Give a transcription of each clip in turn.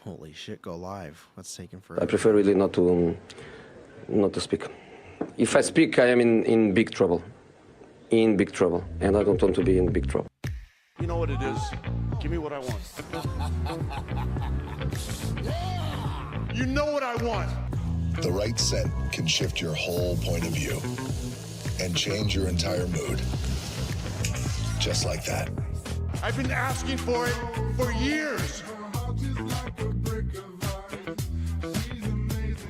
Holy shit, go live. That's taking I forever. prefer really not to speak. If I speak, I am in big trouble. In big trouble. And I don't want to be in big trouble. You know what it is? Give me what I want. You know what I want. The right scent can shift your whole point of view and change your entire mood. Just like that. I've been asking for it for years.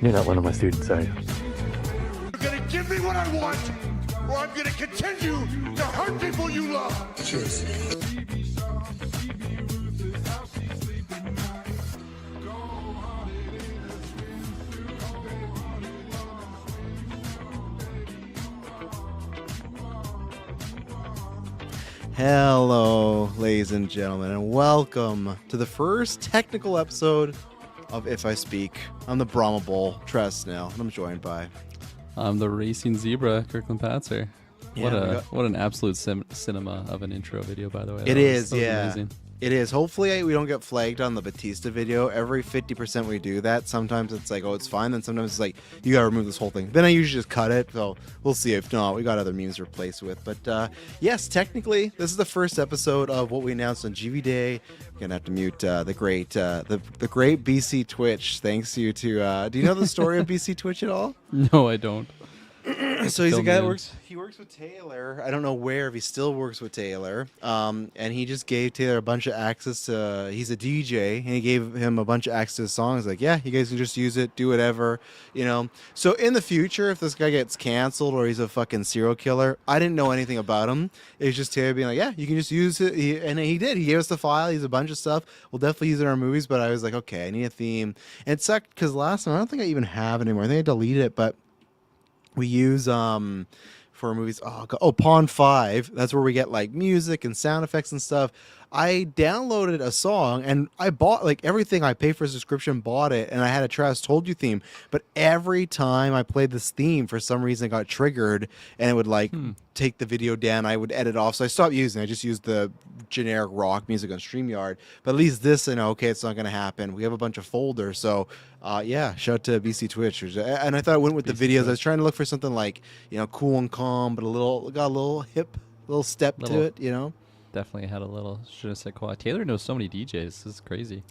You're not one of my students, are you? You're gonna give me what I want, or I'm gonna continue to hurt people you love. Cheers. Hello, ladies and gentlemen, and welcome to the first technical episode of If I Speak. I'm the Brahma Tresnell, and I'm joined by... I'm the racing zebra, Kirkland Patzer. Yeah, What an absolute cinema of an intro video, by the way. It is, that was yeah. amazing. It is. Hopefully we don't get flagged on the Batista video. Every 50% we do that. Sometimes it's like, oh, it's fine. Then sometimes it's like, you gotta remove this whole thing. Then I usually just cut it. So we'll see. If not, we got other memes to replace with. But yes, technically, this is the first episode of what we announced on GV Day. Gonna have to mute the great BC Twitch. Thanks you to. Do you know the story of BC Twitch at all? No, I don't. So he's a guy that in. works with Taylor. I don't know where, if he still works with Taylor. And he just gave Taylor a bunch of access to, he's a DJ, and he gave him a bunch of access to his songs. Like, yeah, you guys can just use it, do whatever, you know. So in the future, if this guy gets canceled or he's a fucking serial killer, I didn't know anything about him. It was just Taylor being like, yeah, you can just use it. And he did. He gave us the file. He's a bunch of stuff. We'll definitely use it in our movies. But I was like, okay, I need a theme. And it sucked because last time, I don't think I even have it anymore. I think I deleted it, but we use for movies. Pawn 5. That's where we get like music and sound effects and stuff. I downloaded a song and I bought like everything. I paid for a subscription, bought it, and I had a Travis Told You theme. But every time I played this theme, for some reason, it got triggered and it would like take the video down. I would edit off, so I stopped using it. I just used the generic rock music on StreamYard. But at least this, I know, okay, it's not going to happen. We have a bunch of folders, so yeah. Shout out to BC Twitch, and I thought it went with the videos. Twitch. I was trying to look for something like cool and calm, but got a little hip, little step to it, Definitely had a little je ne sais quoi. Taylor knows so many DJs. This is crazy.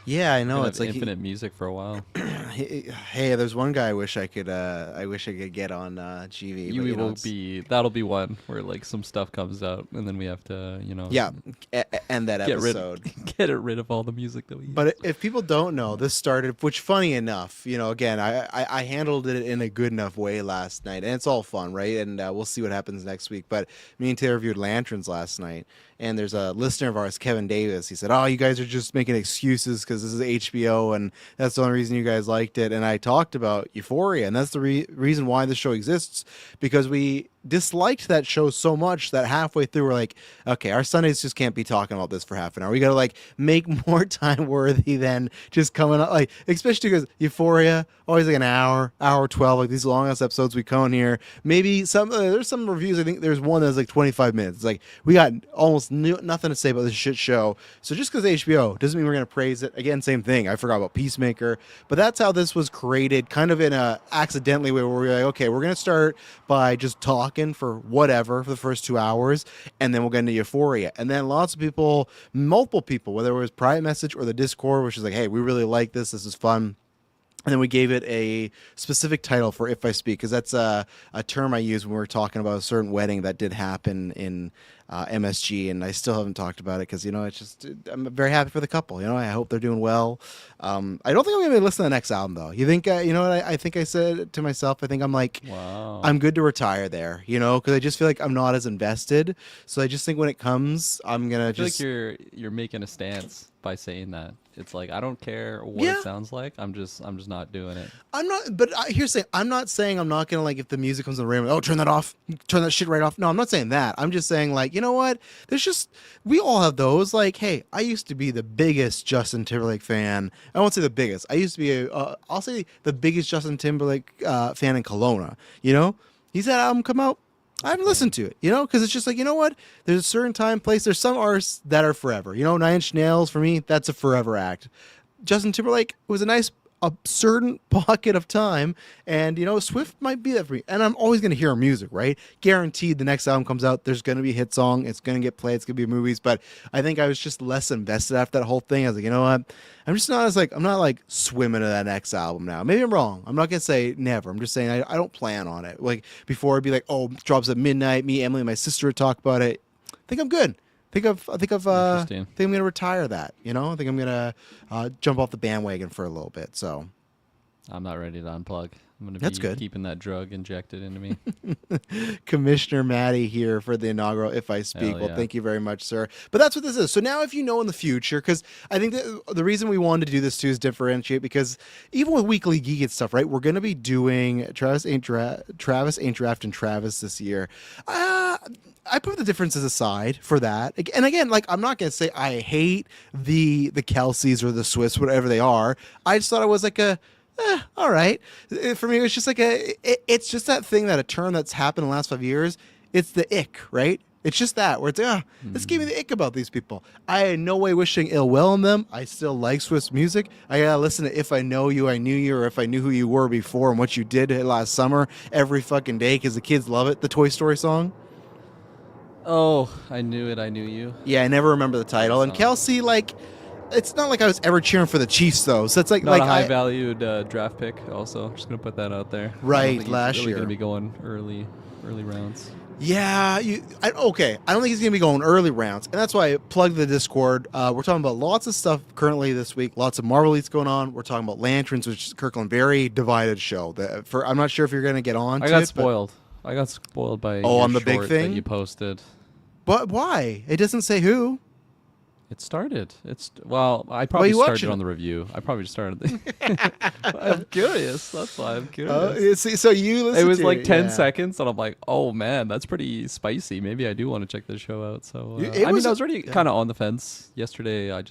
Yeah, I know. It's like infinite music for a while. Hey, there's one guy I wish I could get on GV. That'll be one where like some stuff comes out and then we have to, end that episode. Get rid of all the music that we use. But if people don't know, this started, which funny enough, again, I handled it in a good enough way last night, and it's all fun, right? And we'll see what happens next week. But me and Taylor reviewed Lanterns last night. And there's a listener of ours, Kevin Davis. He said, "Oh, you guys are just making excuses because this is HBO, and that's the only reason you guys liked it." And I talked about Euphoria, and that's the reason why the show exists, because we disliked that show so much that halfway through we're like, okay, our Sundays just can't be talking about this for half an hour. We got to like make more time worthy than just coming up, like, especially because Euphoria always like an hour 12, like these long ass episodes we come in here. Maybe there's some reviews. I think there's one that's like 25 minutes. It's like we got almost nothing to say about this shit show. So just because HBO doesn't mean we're gonna praise it. Again, same thing. I forgot about Peacemaker, but that's how this was created, kind of in a accidentally way, where we're like, okay, we're gonna start by just talking for whatever for the first 2 hours, and then we'll get into Euphoria. And then lots of people, multiple people, whether it was private message or the Discord, which is like, hey, we really like this is fun. And then we gave it a specific title for If I Speak, because that's a term I use when we were talking about a certain wedding that did happen in MSG, and I still haven't talked about it because, it's just, I'm very happy for the couple. I hope they're doing well. I don't think I'm going to listen to the next album, though. You think, what I think I said to myself? I think I'm like, wow, I'm good to retire there, because I just feel like I'm not as invested. So I just think when it comes, I'm going to just... I feel like you're making a stance by saying that. It's like, I don't care what it sounds like. I'm just not doing it. I'm not, but here's the thing. I'm not saying I'm not going to, like, if the music comes on the radio, turn that off, turn that shit right off. No, I'm not saying that. I'm just saying, like, you know what? We all have those. Like, hey, I used to be the biggest Justin Timberlake fan. I won't say the biggest. I used to be I'll say the biggest Justin Timberlake fan in Kelowna. He's had an album come out. I haven't listened to it, because it's just like, you know what? There's a certain time, place. There's some artists that are forever. 9 Inch Nails, for me, that's a forever act. Justin Timberlake was a nice a certain pocket of time, and Swift might be that for me, and I'm always going to hear her music, right? Guaranteed the next album comes out, there's going to be a hit song, it's going to get played, it's going to be movies. But I think I was just less invested after that whole thing. I was like, you know what, I'm not like swimming to that next album now. Maybe I'm wrong, I'm not going to say never, I'm just saying I don't plan on it. Like before, it'd be like, oh, drops at midnight, me, Emily, and my sister would talk about it. I think I'm good. I think I'm gonna retire that. I think I'm gonna jump off the bandwagon for a little bit. So I'm not ready to unplug. I'm gonna That's be good. keeping that drug injected into me. Commissioner Maddie here for the inaugural If I Speak. Hell Well, yeah. thank you very much, sir. But that's what this is. So now if you know in the future, because I think that the reason we wanted to do this too is differentiate, because even with Weekly Geek and stuff, right, we're going to be doing Travis Ain't Draft and Travis this year. I put the differences aside for that. And again, like, I'm not going to say I hate the Kelseys or the Swifts, whatever they are. I just thought it was like all right. For me, it was just like it's just that thing, that a term that's happened in the last 5 years. It's the ick, right? It's just that, where it's this gave me the ick about these people. I had no way wishing ill will on them. I still like Swiss music. I gotta listen to If I Know You, I Knew You, or If I Knew Who You Were Before and What You Did last summer every fucking day, because the kids love it. The Toy Story song. Oh, I knew it. I knew you. Yeah, I never remember the title. And Kelsey, like, it's not like I was ever cheering for the Chiefs, though. So it's like, Not a high valued draft pick. Also, just gonna put that out there. Right, I don't think last he's really year. gonna be going early rounds. Yeah, okay. I don't think he's going to be going early rounds, and that's why I plugged the Discord. We're talking about lots of stuff currently this week. Lots of Marvel Leaks going on. We're talking about Lanterns, which is Kirkland, very divided show. I'm not sure if you're going to get on. I got spoiled. I got spoiled by your on the big short thing that you posted. But why? It doesn't say who. It started. I probably you started watching it on the review. I probably just started. I'm curious. That's why I'm curious. You see, so you listen It was to like 10 yeah. seconds, and I'm like, oh man, that's pretty spicy. Maybe I do want to check this show out. So It I was- was already kind of on the fence yesterday. I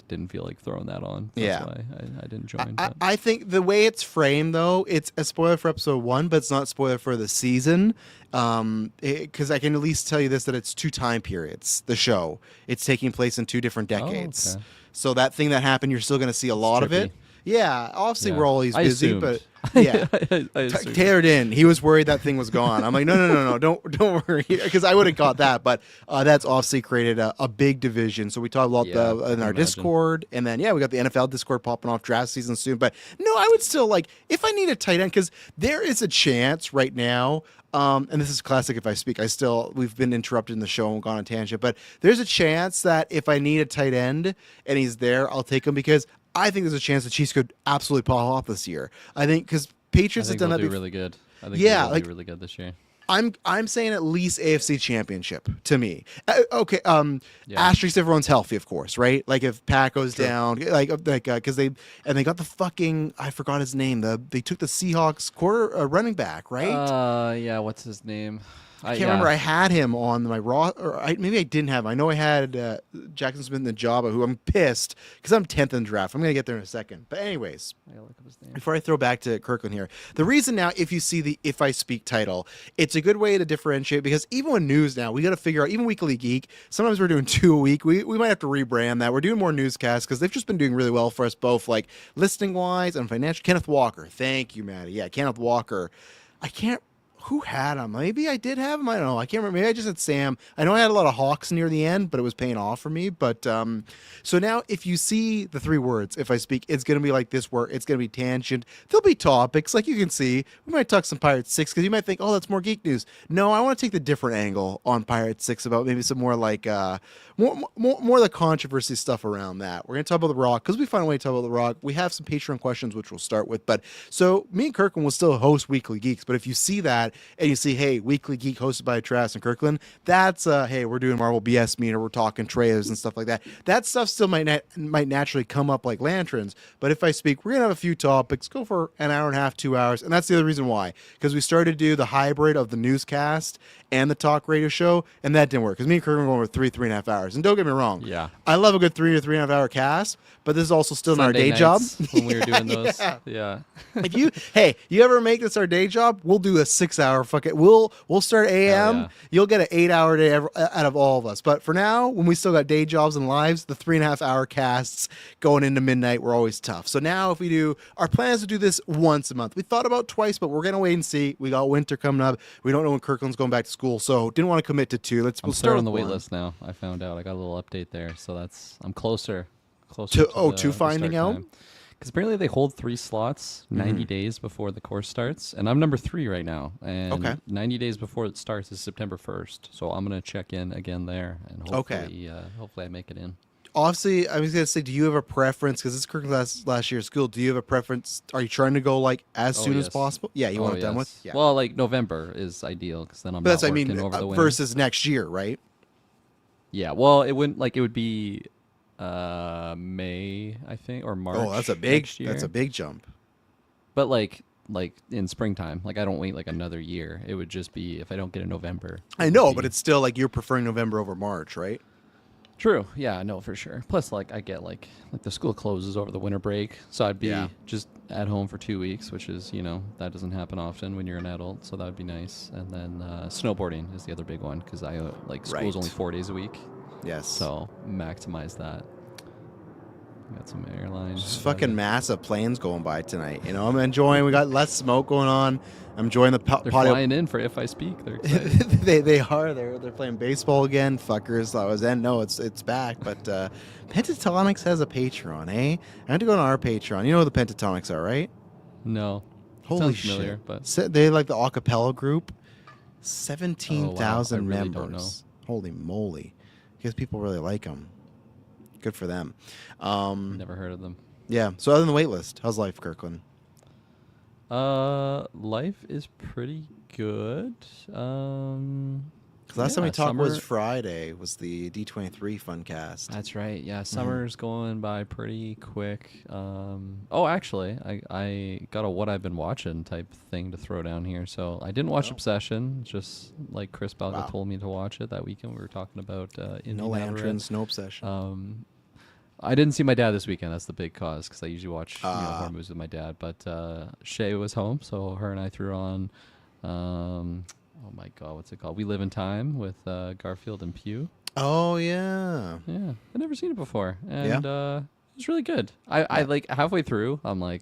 didn't feel like throwing that on. That's Yeah. why I didn't join. I think the way it's framed, though, it's a spoiler for episode 1, but it's not spoiler for the season. Because I can at least tell you this, that it's 2 time periods. The show, it's taking place in 2 different decades. okay. So that thing that happened, you're still going to see a lot of it. trippy. Yeah, obviously Yeah. we're always I busy, assumed. but yeah. I assumed. Taylor didn't. He was worried that thing was gone. I'm like, no, don't worry, because I would have caught that. But that's obviously created a big division. So we talked about Yeah, I in can our imagine. Discord, and then we got the NFL Discord popping off draft season soon. But no, I would still like, if I need a tight end, because there is a chance right now. And this is classic. If I speak, we've been interrupted in the show and gone on a tangent, but there's a chance that if I need a tight end and he's there, I'll take him, because I think there's a chance the Chiefs could absolutely pop off this year. I think because I Patriots have think done they'll that do before. really good. I think Yeah, they'll like- do really good this year. I'm saying at least AFC Championship to me. Okay, Yeah. asterisk everyone's healthy, of course, right? Like if Pat goes down, because they got the fucking, I forgot his name. They took the Seahawks running back, right? Yeah. What's his name? I can't remember. I had him on my raw, maybe I didn't have him. I know I had Jackson Smith and Najaba, who I'm pissed because I'm 10th in the draft. I'm gonna get there in a second. But anyways, I gotta look up his name. before I throw back to Kirkland here, the reason now, if you see the If I Speak title, it's a good way to differentiate, because even with news now, we got to figure out, even Weekly Geek, sometimes we're doing 2 a week. We might have to rebrand that. We're doing more newscasts because they've just been doing really well for us both, like listening wise and financial. Kenneth Walker. Thank you, Maddie. Yeah, Kenneth Walker. Who had him? Maybe I did have him. I don't know. I can't remember. Maybe I just had Sam. I know I had a lot of Hawks near the end, but it was paying off for me. But so now, if you see the 3 words, If I Speak, it's going to be like this, where it's going to be tangent. There'll be topics. Like you can see, we might talk some Pirates 6, because you might think, oh, that's more geek news. No, I want to take the different angle on Pirates 6, about maybe some more like more of the controversy stuff around that. We're going to talk about The Rock, because we find a way to talk about The Rock. We have some Patreon questions, which we'll start with. But so me and Kirkland will still host Weekly Geeks. But if you see that and you see, hey, Weekly Geek hosted by Travis and Kirkland, that's hey, we're doing Marvel BS meter, we're talking trailers and stuff like that. That stuff still might naturally come up like Lanterns. But If I Speak, we're gonna have a few topics, go for an hour and a half, 2 hours, and that's the other reason why, because we started to do the hybrid of the newscast and the talk radio show, and that didn't work, because me and Kirkland were going for 3.5 hours. And don't get me wrong, Yeah. I love a good 3 or 3.5 hour cast, but this is also still in our Sunday day job. nights when we were doing those. Yeah. Yeah. If you ever make this our day job, we'll do a 6 6-hour fucking. We'll start AM. yeah. You'll get an 8-hour day out of all of us. But for now, when we still got day jobs and lives, the 3.5-hour casts going into midnight were always tough. So now, if we do, our plan is to do this once a month. We thought about twice, but we're gonna wait and see. We got winter coming up. We don't know when Kirkland's going back to school, so didn't want to commit to 2. I'm We'll still start on the with wait 1. list now. I found out. I got a little update there, so I'm closer To finding out? Because apparently they hold 3 slots 90 Mm-hmm. daes before the course starts, and I'm number 3 right now. And Okay. 90 days before it starts is September 1st, so I'm gonna check in again there, and hopefully, hopefully I make it in. Obviously, I was gonna say, do you have a preference? Because this is Kirkland's last year of school. Do you have a preference? Are you trying to go like as soon as yes. possible? Yeah, you want it done with. yes. Yeah, Well, like November is ideal because then I'm but that's not what I working mean over the winter. versus next year, right? Yeah, well, it would be May, I think, or March. Oh, that's a big. next year. That's a big jump. But like in springtime, like I don't wait like another year. It would just be if I don't get in November. I know, but it's still like you're preferring November over March, right? true. Yeah, no, for sure. Plus, like I get like the school closes over the winter break, so I'd be Yeah. just at home for 2 weeks, which is that doesn't happen often when you're an adult, so that would be nice. And then snowboarding is the other big one because I like school's Right. only 4 days a week, Yes. so maximize that. Got some airlines. Just fucking massive planes going by tonight. I'm enjoying. We got less smoke going on. I'm enjoying the They're patio. flying in for If I Speak. They're excited. they are. They're playing baseball again. Fuckers. I was in. No, it's back. But Pentatonics has a Patreon, eh? I had to go on our Patreon. You know who the Pentatonics are, right? No. Holy Sounds shit. familiar, but They like the acapella group. 17,000 Oh, wow. I really members. don't know. Holy moly. Because people really like them. Good for them. never heard of them. Yeah. So other than the wait list, how's life, Kirkland? Life is pretty good. Because last time we talked was Friday, was the D23 Funcast. That's right. Yeah, Mm-hmm. summer's going by pretty quick. Oh, actually, I got a what I've been watching type thing to throw down here. So I didn't watch Obsession, just like Chris Balga Wow. told me to watch it that weekend. We were talking about No lanterns, no obsession. I didn't see my dad this weekend. That's the big cause because I usually watch Ah. horror movies with my dad. But Shay was home, so her and I threw on. Oh my God, what's it called? We Live in Time with Garfield and Pugh. Oh, yeah. Yeah, I'd never seen it before, and it's really good. I like halfway through, I'm like,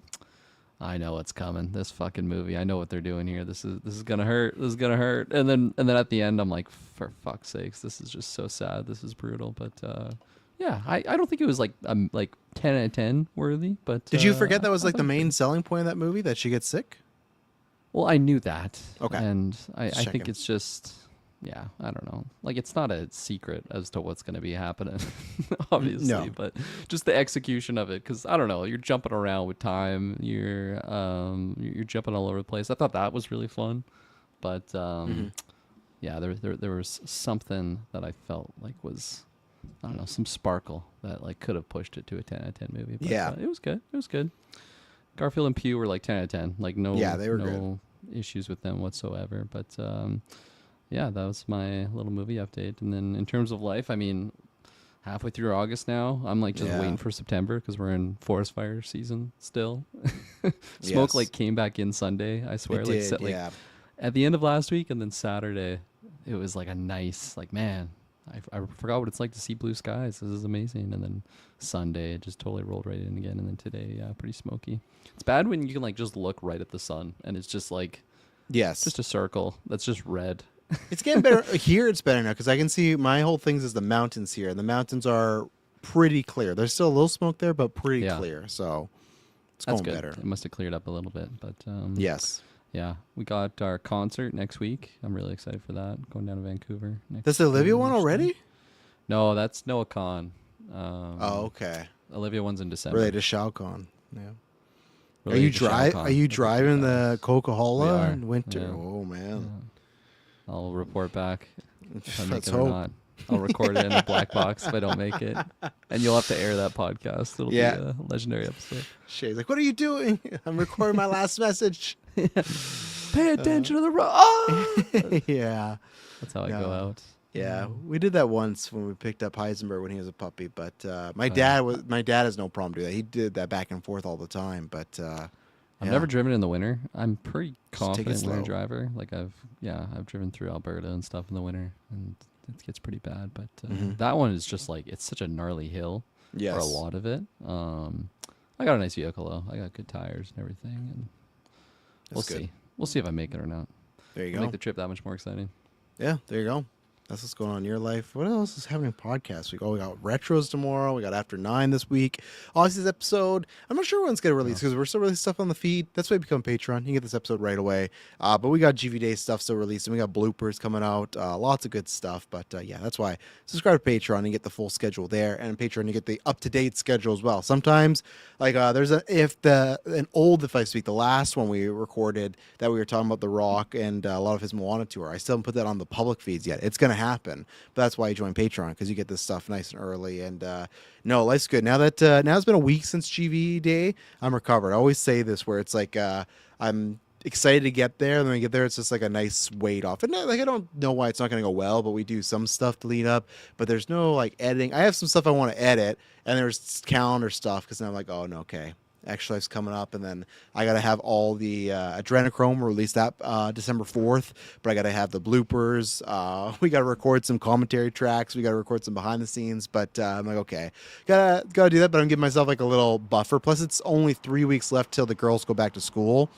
I know what's coming. This fucking movie. I know what they're doing here. This is gonna hurt. This is gonna hurt. And then at the end, I'm like, for fuck's sakes, this is just so sad. This is brutal. But yeah, I don't think it was like 10 out of 10 worthy. But Did you forget that was I like the thought- main selling point of that movie, that she gets sick? Well, I knew that. Okay. And I Just think checking. it's just, yeah, I don't know. Like, it's not a secret as to what's going to be happening, obviously, No. but just the execution of it. Because, I don't know, you're jumping around with time. You're jumping all over the place. I thought that was really fun. But, yeah, there was something that I felt like was, I don't know, some sparkle that, like, could have pushed it to a 10 out of 10 movie. But, Yeah. it was good. It was good. Garfield and Pugh were like 10 out of 10. Like no, Yeah, they were no issues with them whatsoever. But yeah, that was my little movie update. And then in terms of life, I mean, halfway through August now, I'm like just Yeah. waiting for September because we're in forest fire season still. Yes. Smoke like came back in Sunday. I swear, It like, did, like yeah. at the end of last week, and then Saturday, it was like a nice, like, man, I forgot what it's like to see blue skies. This is amazing. And then Sunday, it just totally rolled right in again. And then today, yeah, pretty smoky. It's bad when you can like just look right at the sun and it's just like Yes. just a circle that's just red. It's getting better. Here it's better now because I can see my whole things is the mountains here. The mountains are pretty clear. There's still a little smoke there, but pretty Yeah. clear. So it's That's going good. better. It must have cleared up a little bit, but Yes. yeah, we got our concert next week. I'm really excited for that. Going down to Vancouver. Next That's the Olivia one Thursday. already? No, that's Noah Khan. Oh, okay. Olivia one's in December. Related to Shao Kahn. Yeah. Related to Shao Are Kahn. you I think driving we the are. Coca-Cola in winter? Yeah. Oh man. I'll report back if I make Let's it hope. or not. I'll record it in a black box if I don't make it, and you'll have to air that podcast. It'll Yeah. be a legendary episode. Shay's like, "What are you doing?" I'm recording my last message. Pay attention to the road. Ah! Yeah. That's how I go No. out. Yeah, we did that once when we picked up Heisenberg when he was a puppy. But my dad has no problem doing that. He did that back and forth all the time. But I've never driven in the winter. I'm pretty Just take it confident winter slow. driver. Like I've driven through Alberta and stuff in the winter, and it gets pretty bad. But that one is just like it's such a gnarly hill for a Yes. lot of it. I got a nice vehicle though. I got good tires and everything, and we'll That's good. see. We'll see if I make it or not. There you It'll go. make the trip that much more exciting. Yeah, there you go. That's what's going on in your life. What else is happening in podcast week? Oh, we got retros tomorrow. We got After 9 this week. Odyssey's episode. I'm not sure when's going to release because we're still releasing stuff on the feed. That's why you become a Patreon. You can get this episode right away. But we got GV Day stuff still releasing. We got bloopers coming out. Lots of good stuff. But yeah, that's why subscribe to Patreon and get the full schedule there. And on Patreon, you get the up-to-date schedule as well. Sometimes, like there's an old If I Speak, the last one we recorded that we were talking about The Rock and a lot of his Moana tour. I still haven't put that on the public feeds yet. It's going to happen. But that's why you join Patreon, because you get this stuff nice and early. And no, life's good. Now that now it's been a week since GV Day, I'm recovered. I always say this where it's like I'm excited to get there. And then when we get there, it's just like a nice weight off. And like I don't know why it's not going to go well, but we do some stuff to lead up. But there's no like editing. I have some stuff I want to edit, and there's calendar stuff because now I'm like, oh no, okay. Extra Life's coming up, and then I got to have all the Adrenochrome release that December 4th, but I got to have the bloopers. We got to record some commentary tracks. We got to record some behind the scenes, but I'm like, okay, gotta do that, but I'm giving myself like a little buffer. Plus, it's only 3 weeks left till the girls go back to school.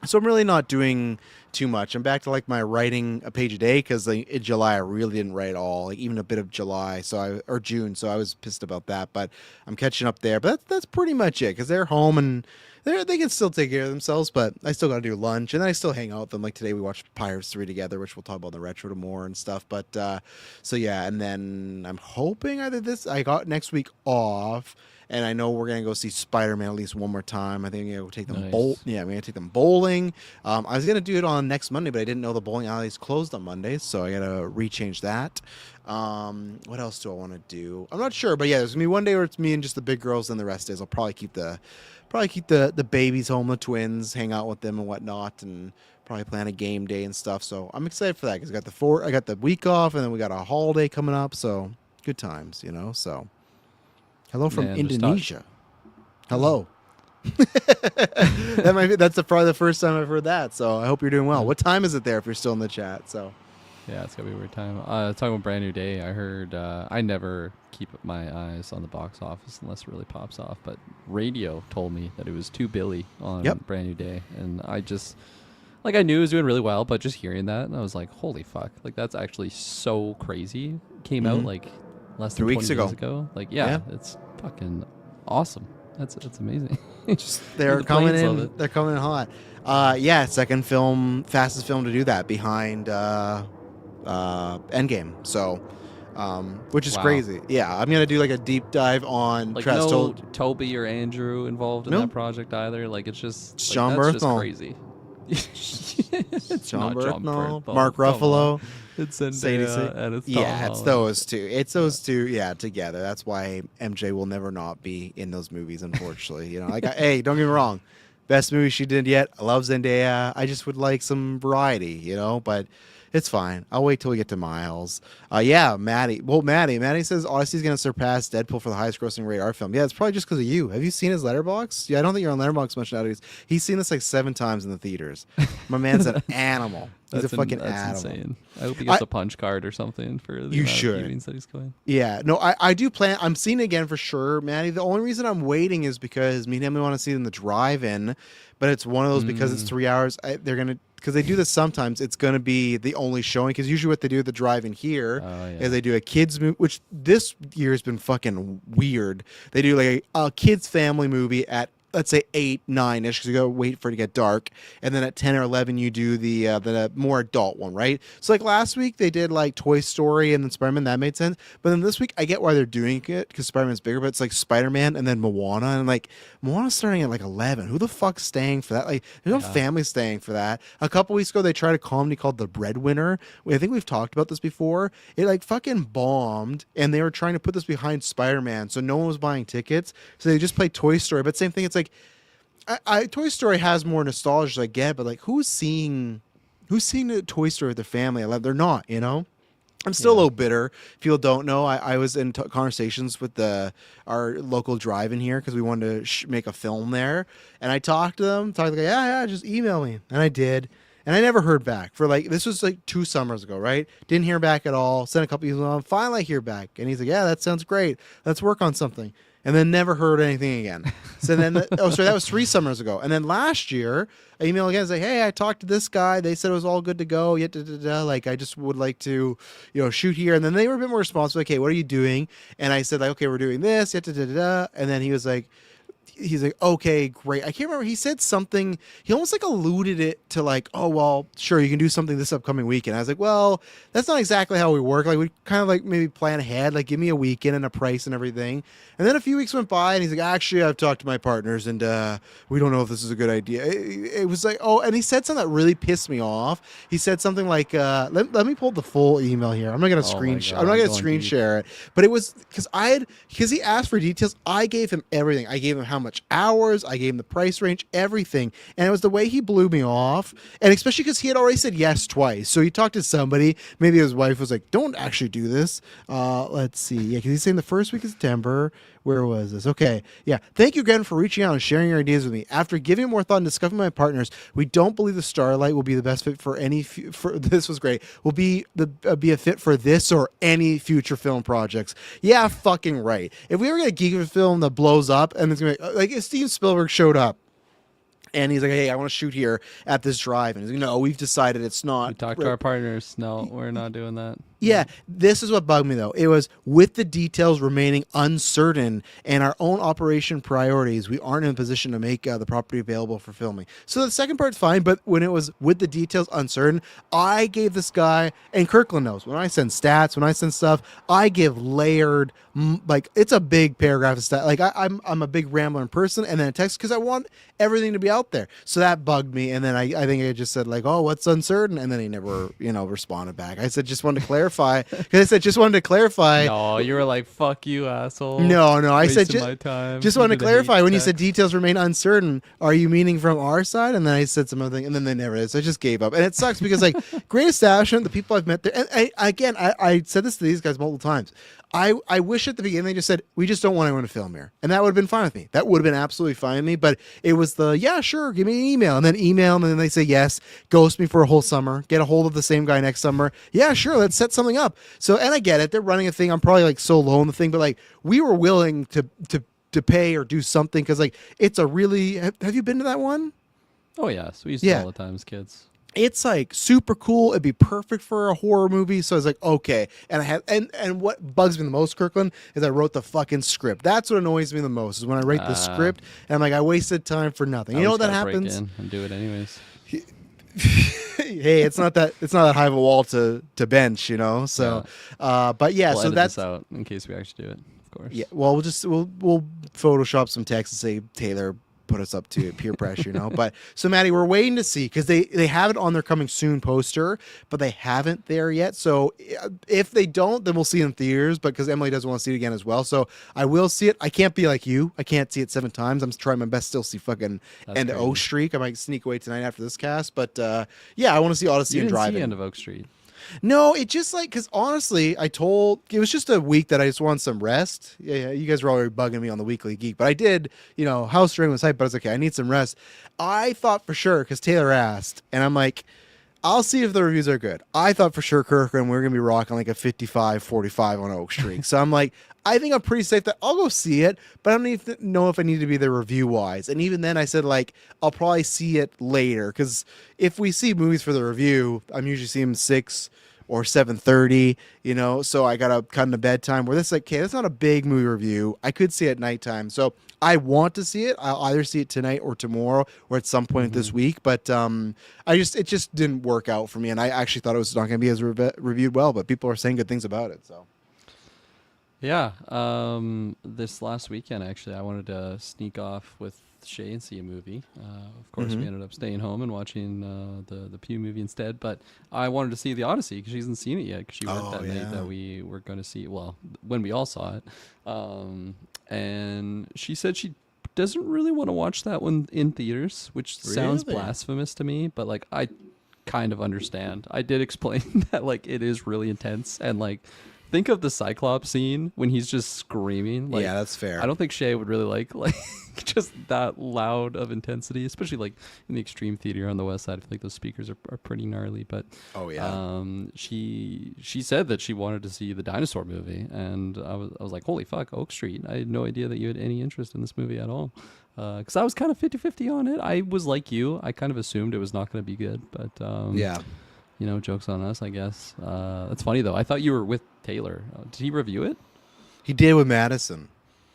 So I'm really not doing too much. I'm back to like my writing a page a day because like, in July I really didn't write all, like even a bit of July, or June. So I was pissed about that, but I'm catching up there. But that's pretty much it because they're home and they can still take care of themselves. But I still got to do lunch, and then I still hang out with them. Like today we watched Pirates 3 together, which we'll talk about in the retro more and stuff. But so yeah, and then I'm hoping I got next week off. And I know we're gonna go see Spider-Man at least one more time. I think I'm gonna go take them Nice. Yeah, I'm gonna take them bowling. I was gonna do it on next Monday, but I didn't know the bowling alley's closed on Mondays, so I gotta rechange that. What else do I want to do? I'm not sure, but yeah, there's gonna be one day where it's me and just the big girls, and the rest days I'll probably keep the babies home, the twins, hang out with them and whatnot, and probably plan a game day and stuff. So I'm excited for that because I got the week off, and then we got a holiday coming up, so good times, So. Hello from Man, just Indonesia. Hello. That's probably the first time I've heard that. So I hope you're doing well. What time is it there if you're still in the chat? So Yeah, it's gonna be a weird time. Talking about Brand New Day, I heard I never keep my eyes on the box office unless it really pops off. But radio told me that it was 2 billion on Yep. Brand New Day, and I just like I knew it was doing really well, but just hearing that, and I was like, holy fuck! Like that's actually so crazy. Came out like less than 3 weeks 20 days ago. ago. Like yeah, it's fucking awesome. That's amazing. they're The coming planes love in. it. They're coming in hot. Yeah, fastest film to do that behind Endgame. So, which is Wow. crazy. Yeah, I'm gonna do like a deep dive on Like Trash no Told. Toby or Andrew involved in No. that project either. Like it's just It's like, John that's just Bernthal. crazy. It's John not John Bernthal, Bernthal. Mark Come on. Ruffalo. It's Sadie Zendaya Sink. and it's Tom Yeah, it's Holland. those two. It's those two. Yeah, together. That's why MJ will never not be in those movies. Unfortunately, hey, don't get me wrong. Best movie she did yet. I love Zendaya. I just would like some variety, but it's fine. I'll wait till we get to Miles. Yeah, Maddie. Well, Maddie says Odyssey's going to surpass Deadpool for the highest grossing rated R film. Yeah, it's probably just because of you. Have you seen his Letterboxd? Yeah, I don't think you're on Letterboxd much nowadays. He's seen this like 7 times in the theaters. My man's an animal. He's a fucking that's animal. insane. I hope he gets a punch card or something for the You amount of should. viewings that he's going. Yeah, no, I do plan. I'm seeing it again for sure, Maddie. The only reason I'm waiting is because me and Emily want to see it in the drive-in, but it's one of those because it's 3 hours. Because they do this sometimes. It's gonna be the only showing. Because usually what they do at the drive-in here is they do a kids movie, which this year has been fucking weird. They do like a kids family movie at, let's say 8, 9-ish, because you gotta wait for it to get dark, and then at 10 or 11 you do the more adult one, right? So like last week they did like Toy Story and then Spider-Man. That made sense. But then this week I get why they're doing it because Spider-Man's bigger, but it's like Spider-Man and then Moana, and like Moana's starting at like 11. Who the fuck's staying for that? Like there's no family staying for that. A couple weeks ago they tried a comedy called The Breadwinner. I think we've talked about this before. It like fucking bombed, and they were trying to put this behind Spider-Man, so no one was buying tickets. So they just played Toy Story. But same thing, it's like Toy Story has more nostalgia, I get, but like who's seeing the Toy Story with their family? They're not, I'm still a little bitter. People don't know. I was in conversations with our local drive-in here because we wanted to make a film there, and I talked to them. Talked like, yeah, just email me, and I did, and I never heard back for like this was like 2 summers ago, right? Didn't hear back at all. Sent a couple emails. Finally, I hear back, and he's like, yeah, that sounds great. Let's work on something. And then never heard anything again. So then, that was 3 summers ago. And then last year, I emailed again, say, hey, I talked to this guy. They said it was all good to go. Yet, like, I just would like to, shoot here. And then they were a bit more responsive. Like, hey, what are you doing? And I said, like, okay, we're doing this. Yet, and then he was like, he's like, okay, great. I can't remember. He said something. He almost like alluded it to like, oh, well, sure, you can do something this upcoming weekend. I was like, well, that's not exactly how we work. Like, we kind of like maybe plan ahead, like give me a weekend and a price and everything. And then a few weeks went by and he's like, actually, I've talked to my partners and we don't know if this is a good idea. It was like, oh, and he said something that really pissed me off. He said something like, let me pull the full email here. I'm not going to I'm not going to screen share it. But it was because he asked for details. I gave him everything. I gave him how much hours, I gave him the price range, everything. And it was the way he blew me off. And especially because he had already said yes twice. So he talked to somebody, maybe his wife was like, don't actually do this. Let's see. Yeah, because he's saying the first week of September. Where was this? Okay. Yeah. Thank you again for reaching out and sharing your ideas with me. After giving more thought and discussing my partners, we don't believe the Starlight will be the best fit for any. This was great. Will be a fit for this or any future film projects. Yeah, fucking right. If we ever get a geek of a film that blows up and it's gonna be like if Steven Spielberg showed up. And he's like, hey, I want to shoot here at this drive. And he's like, no, we've decided it's not. We talked to our partners. No, we're not doing that. Yeah, this is what bugged me, though. It was with the details remaining uncertain and our own operation priorities, we aren't in a position to make the property available for filming. So the second part's fine, but when it was with the details uncertain, I gave this guy, and Kirkland knows, when I send stats, when I send stuff, I give layered, like, it's a big paragraph of stat. Like, I'm a big rambler in person, and then a text, because I want everything to be out there. So that bugged me, and then I think I just said, like, oh, what's uncertain? And then he never, responded back. I said, just wanted to clarify. Because I said just wanted to clarify. No, you were like, "Fuck you, asshole." No, I said just wanted to clarify. When you said details remain uncertain, are you meaning from our side? And then I said some other thing, and then they never did. So I just gave up, and it sucks because like great establishment, the people I've met there, and I said this to these guys multiple times. I wish at the beginning they just said, we just don't want anyone to film here. And that would have been fine with me. That would have been absolutely fine with me. But it was yeah, sure, give me an email. And then email, and then they say yes, ghost me for a whole summer, get a hold of the same guy next summer. Yeah, sure, let's set something up. So, and I get it. They're running a thing. I'm probably like so low in the thing, but like we were willing to pay or do something because like it's a really, have you been to that one? Oh, yes. We used to all the time as kids. It's like super cool. It'd be perfect for a horror movie. So I was like, okay. And I had and what bugs me the most, Kirkland, is I wrote the fucking script. That's what annoys me the most is when I write the script and I'm like, I wasted time for nothing. You know what that happens? Break in and do it anyways. Hey, it's not that high of a wall to bench, So, but yeah, we'll so edit that's this out in case we actually do it. Of course. Yeah. Well, we'll Photoshop some text and say Taylor put us up to peer pressure, But so Maddie, we're waiting to see because they have it on their coming soon poster, but they haven't there yet. So if they don't, then we'll see it in theaters. But because Emily doesn't want to see it again as well, so I will see it. I can't be like you. I can't see it 7 times. I'm trying my best still see fucking End of Oak Street. I might sneak away tonight after this cast, but yeah, I want to see Odyssey and Drive-In. End of Oak Street. No, it just like because honestly, it was just a week that I just wanted some rest. Yeah, you guys were already bugging me on the Weekly Geek, but I did. House Ring was hype, but I was like, okay, I need some rest. I thought for sure because Taylor asked, and I'm like, I'll see if the reviews are good. I thought for sure Kirkland we're gonna be rocking like a 55-45 on Oak Street. So I'm like, I think I'm pretty safe that I'll go see it, but I don't even know if I need to be there review wise. And even then, I said like I'll probably see it later because if we see movies for the review, I'm usually seeing them 6 or 7:30. So I gotta cut into bedtime. Where this is like, okay, that's not a big movie review. I could see it at nighttime, so I want to see it. I'll either see it tonight or tomorrow or at some point this week. But it just didn't work out for me, and I actually thought it was not going to be as reviewed well. But people are saying good things about it, so. Yeah, this last weekend actually, I wanted to sneak off with Shay and see a movie. Of course, we ended up staying home and watching the Pew movie instead. But I wanted to see The Odyssey because she hasn't seen it yet because she worked that night that we were going to see. Well, when we all saw it, and she said she doesn't really want to watch that one in theaters, which sounds blasphemous to me. But like I kind of understand. I did explain that like it is really intense, and like think of the Cyclops scene when he's just screaming. Like, Yeah, that's fair. I don't think Shay would really like just that loud of intensity, especially like in the Extreme Theater on the West Side. I feel like those speakers are pretty gnarly. But Oh, yeah. she said that she wanted to see the dinosaur movie, and I was like, holy fuck, Oak Street! I had no idea that you had any interest in this movie at all. Because I was kind of 50-50 on it. I was like you. I kind of assumed it was not going to be good, but Yeah. you know, joke's on us, I guess. That's funny though. I thought you were with Taylor. Did he review it? He did with Madison.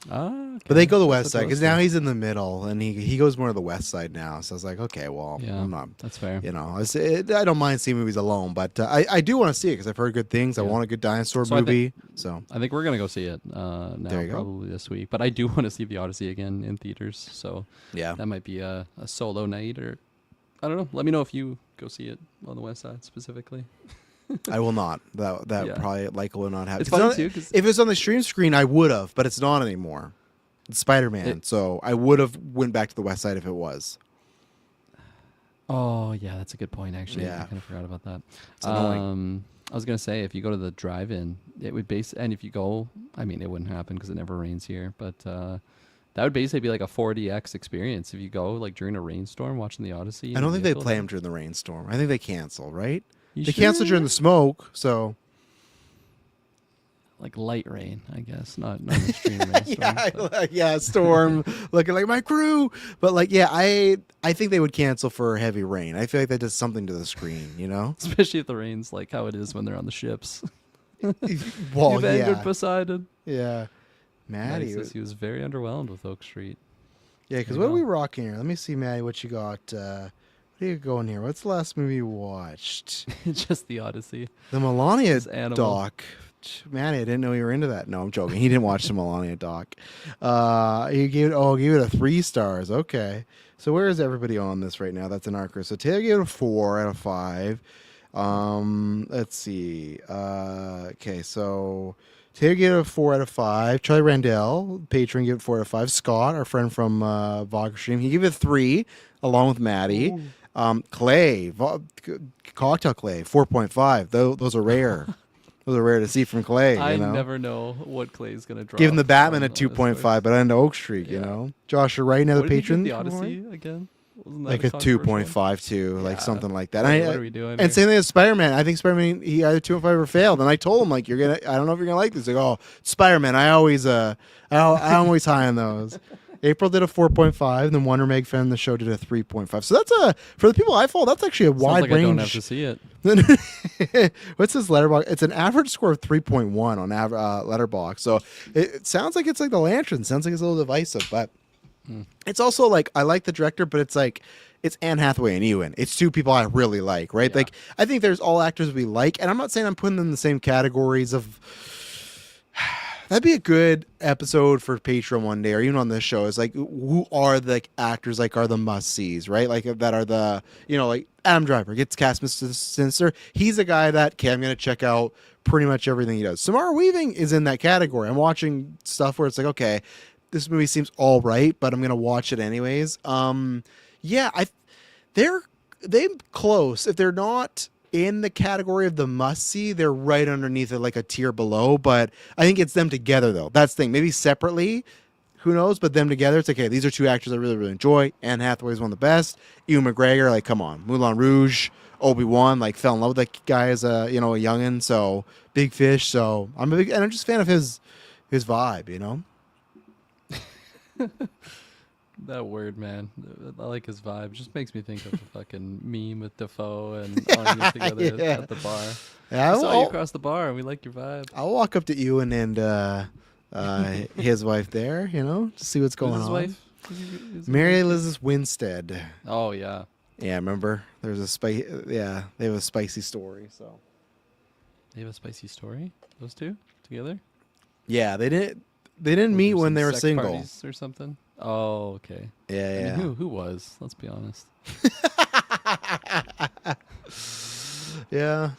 Okay. But they go the That's west side because now interesting. he's in the middle, and he goes more to the west side now. So I was like, okay, well, Yeah, I'm not, that's fair. you know, I don't mind seeing movies alone, but I do want to see it because I've heard good things. I Yeah. want a good dinosaur So I think- movie. So I think we're gonna go see it now, There you go. probably this week. But I do want to see the Odyssey again in theaters. So yeah, that might be a solo night, or I don't know. Let me know if you go see it on the west side specifically. I will not. That Yeah. probably likely will not happen. It's 'Cause funny not- too, 'cause- if it's on the stream screen, I would have, but it's not anymore. It's Spider-Man, so I would have went back to the west side if it was. Oh yeah, that's a good point. Actually, Yeah. I kind of forgot about that. It's annoying. I was gonna say if you go to the drive-in, it would and if you go, I mean, it wouldn't happen because it never rains here, but that would basically be like a 4DX experience if you go like during a rainstorm watching the Odyssey. I in don't a think they vehicle. play them during the rainstorm. I think they cancel, right? You They cancel during sure? the smoke, so Like light rain, I guess, not an extreme rainstorm. but- yeah, storm looking like my crew. But like, yeah, I think they would cancel for heavy rain. I feel like that does something to the screen, you know? Especially if the rain's like how it is when they're on the ships. Well, You've angered yeah, Poseidon. yeah. Maddie, Maddie says he was very underwhelmed with Oak Street. yeah, because There what you are we go. rocking here? Let me see, Maddie, what you got. What are you going here? What's the last movie you watched? Just the Odyssey. The Melania This animal. doc. Maddie, I didn't know you were into that. No, I'm joking. He didn't watch the Melania doc. He gave it a 3 stars. Okay. So where is everybody on this right now? That's an archer. So Taylor gave it a 4 out of 5. Let's see. Okay, so Taylor gave it a 4 out of 5. Charlie Randell, patron, gave it 4 out of 5. Scott, our friend from Vodka Stream, he gave it 3, along with Maddie. Clay, Cocktail Clay, 4.5. Those are rare. Those are rare to see from Clay. I You know? never know what Clay's gonna drop. Give him the Batman on a this 2.5, list. but on Oak Street, you Yeah. know. Joshua Wright, another What did he give patron. The Odyssey again. Wasn't that Like a controversial one? 2.52, like Yeah. something like that. What are we doing And here? same thing as Spider-Man. I think Spider-Man, he either 2.5 or failed. And I told him, like, I don't know if you're gonna like this. Like, oh, Spider-Man. I'm always high on those. April did a 4.5, and then Wonder Meg fan the show did a 3.5. So that's for the people I follow. That's actually a Sounds wide like I don't have range. to see it. What's his letterbox? It's an average score of 3.1 on letterbox. So it sounds like it's like the Lantern. Sounds like it's a little divisive, but it's also like I like the director, but it's like it's Anne Hathaway and Ewan. It's two people I really like, right? Yeah. Like I think there's all actors we like, and I'm not saying I'm putting them in the same categories of. That'd be a good episode for Patreon one day, or even on this show. Is like, who are the actors? Like, are the must sees, right? Like that are the, like Adam Driver gets cast Mr. Sinister. He's a guy that I'm gonna check out pretty much everything he does. Samara Weaving is in that category. I'm watching stuff where it's like, okay, this movie seems all right, but I'm gonna watch it anyways. They're close. If they're not in the category of the must see, they're right underneath it, like a tier below. But I think it's them together though. That's the thing. Maybe separately, who knows? But them together, it's okay. These are two actors I really, really enjoy. Anne Hathaway is one of the best. Ewan McGregor, like, come on, Moulin Rouge, Obi-Wan, like, fell in love with that guy as a youngin. So Big Fish. So I'm just a fan of his vibe. That word, man. I like his vibe. Just makes me think of the fucking meme with Defoe and Anya together Yeah. at the bar. Yeah, I saw you across the bar and we like your vibe. I'll walk up to Ewan and his wife there, to see what's going Who's his on. wife? Is he Mary married? Elizabeth Winstead. Oh yeah. Yeah, remember? There's they have a spicy story. So They have a spicy story. Those two together. yeah, they didn't Was meet there when some they were sex single. parties or something. Oh okay. Yeah, I mean, who was? Let's be honest. yeah.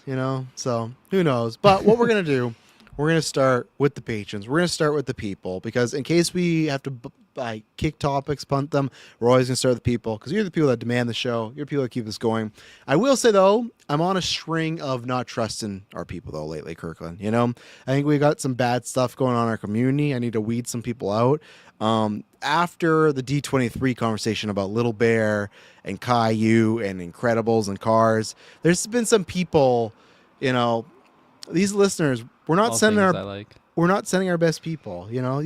So who knows? But what we're gonna do, we're gonna start with the patrons. We're gonna start with the people because in case we have to I kick topics, punt them. We're always gonna start with the people because you're the people that demand the show. You're the people that keep us going. I will say though, I'm on a string of not trusting our people though lately, Kirkland. You know, I think we got some bad stuff going on in our community. I need to weed some people out. After the D23 conversation about Little Bear and Caillou and Incredibles and Cars, there's been some people, you know, these listeners, we're not All sending things our I like. we're not sending our best people, you know.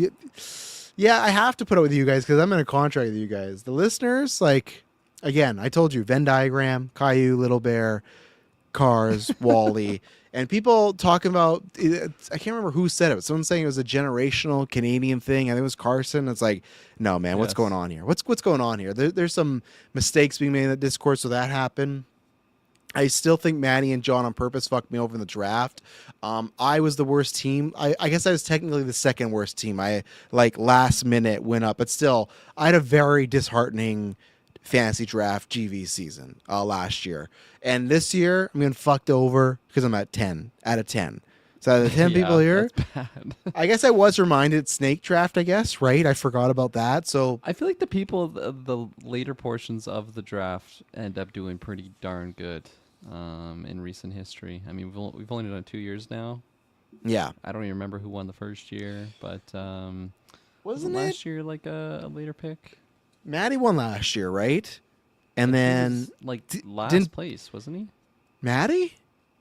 Yeah, I have to put up with you guys because I'm in a contract with you guys. The listeners, like, again, I told you, Venn diagram, Caillou, Little Bear, Cars, Wally, and people talking about. I can't remember who said it. But someone saying it was a generational Canadian thing. I think it was Carson. It's like, no, man, what's Yes. going on here? What's going on here? There's some mistakes being made in the Discord, so that happened. I still think Maddie and John on purpose fucked me over in the draft. I was the worst team. I guess I was technically the second worst team. I last minute went up, but still, I had a very disheartening fantasy draft GV season last year. And this year, I'm getting fucked over because I'm at 10 out of 10. So out of the 10 people here, That's bad. I guess I was reminded snake draft, I guess, right? I forgot about that. So I feel like the people the later portions of the draft end up doing pretty darn good in recent history. I mean, we've only done it 2 years now. yeah. I don't even remember who won the first year, but Wasn't last year like a later pick? Maddie won last year, right? And He then was, like didn't- last place, wasn't he? Maddie?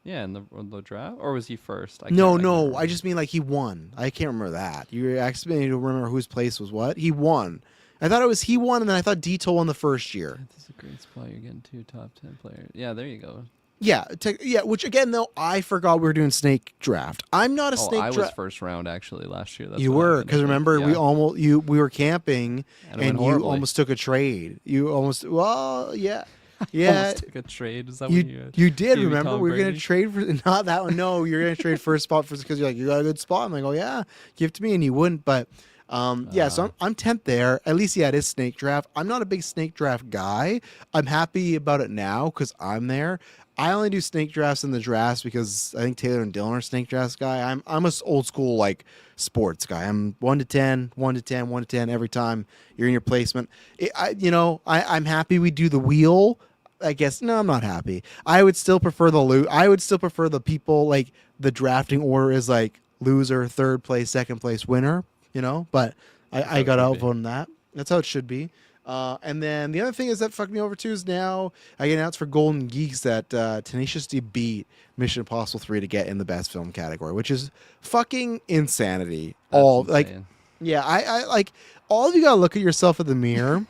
Yeah, in the draft, or was he first? I No, can't no. remember. I just mean like he won. I can't remember that. You asked me to remember whose place was what. He won. I thought it was he won, and then I thought Dito won the first year. This is a great spot. You're getting 2 top 10 players. Yeah, there you go. Yeah, yeah. Which again, though, I forgot we were doing snake draft. I'm not a snake I was draft. first round actually last year. That's You what were happened, because I think. remember we Yeah. almost we were camping And it went and you horribly. almost took a trade. You almost yeah. Yeah, Almost took a trade. Is that you what you you did. gave me Remember, Tom we were gonna Brady? trade for not that one. No, you're gonna trade first spot for because you're like you got a good spot. I'm like, oh yeah, give it to me, and you wouldn't. But yeah, so I'm 10th there. At least yeah, it is snake draft. I'm not a big snake draft guy. I'm happy about it now because I'm there. I only do snake drafts in the drafts because I think Taylor and Dylan are snake drafts guy. I'm a old school like sports guy. I'm 1 to 10, 1 to 10, 1 to 10 every time you're in your placement. I'm happy we do the wheel. I guess no, I'm not happy. I would still prefer the loot. I would still prefer the people like the drafting order is like loser, third place, second place, winner. You know, but I got outvoted on that. That's how it should be. And then the other thing is that fucked me over too is now I get announced for Golden Geeks that Tenacious D beat Mission Impossible 3 to get in the best film category, which is fucking insanity. That's insane. Yeah, I like all of you gotta look at yourself in the mirror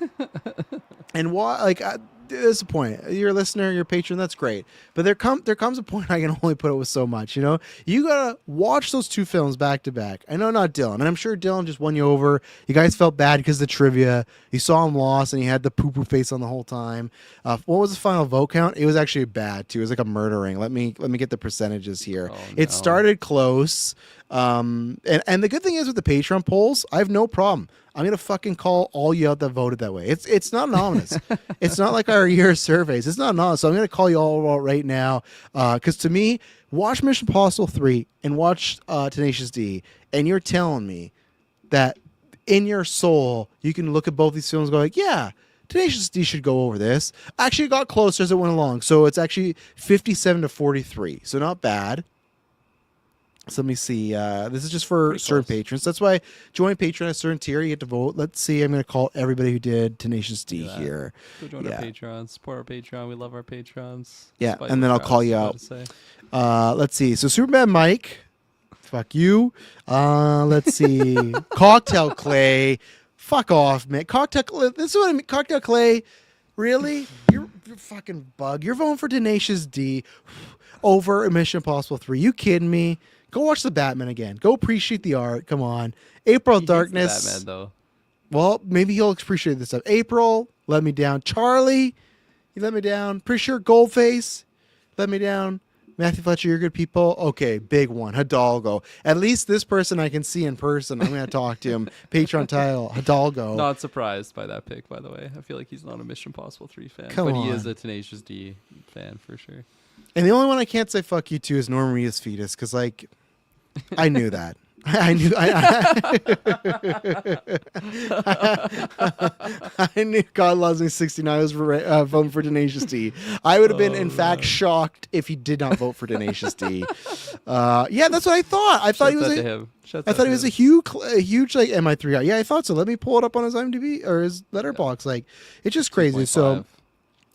and why like. There's a point. You're a listener, you're a patron, that's great. But there comes a point I can only put it with so much, you know? You gotta watch those two films back to back. I know not Dylan, and I'm sure Dylan just won you over. You guys felt bad because of the trivia. You saw him lost and he had the poo-poo face on the whole time. What was the final vote count? It was actually bad too. It was like a murdering. Let me get the percentages here. Oh, It no. started close. And the good thing is with the Patreon polls, I have no problem. I'm gonna fucking call all you out that voted that way. It's not anonymous. It's not like our year surveys. It's not anonymous. So I'm gonna call you all out right now. Because to me, watch Mission Impossible 3 and watch Tenacious D, and you're telling me that in your soul you can look at both these films and go like, yeah, Tenacious D should go over this. Actually, it got closer as it went along. So it's actually 57 to 43. So not bad. So let me see. This is just for Pretty certain close. patrons. That's why join Patreon at a certain tier. You get to vote. Let's see. I'm going to call everybody who did Tenacious D Do that. here. Go join Yeah. our Patreon. Support our Patreon. We love our Patrons. Yeah, Despite and then what I'll call Travis you is about out. to say. Let's see. So Superman Mike, fuck you. Let's see. Cocktail Clay, fuck off, man. Cocktail Clay. This is what I mean. Cocktail Clay, really? You're a fucking bug. You're voting for Tenacious D over Mission Impossible 3. You kidding me? Go watch the Batman again. Go appreciate the art. Come on. April He hates the Darkness. Batman though. Well, maybe he'll appreciate this stuff. April let me down. Charlie, you let me down. Pretty sure Goldface let me down. Matthew Fletcher, you're good people. Okay, big one. Hidalgo. At least this person I can see in person. I'm going to talk to him. Patreon title, Hidalgo. Not surprised by that pick, by the way. I feel like he's not a Mission Impossible 3 fan, Come but he is on. a Tenacious D fan for sure. And the only one I can't say fuck you to is Norman Reedus Fetus because, like, I knew that. I knew I knew God loves me 69 was voting for Tenacious D. I would have been in fact shocked if he did not vote for Tenacious D. Yeah, that's what I thought. I thought he was to him. I thought he was a huge like MI3 guy. Yeah, I thought so. Let me pull it up on his IMDb or his letterbox. Like it's just crazy. So 2.5.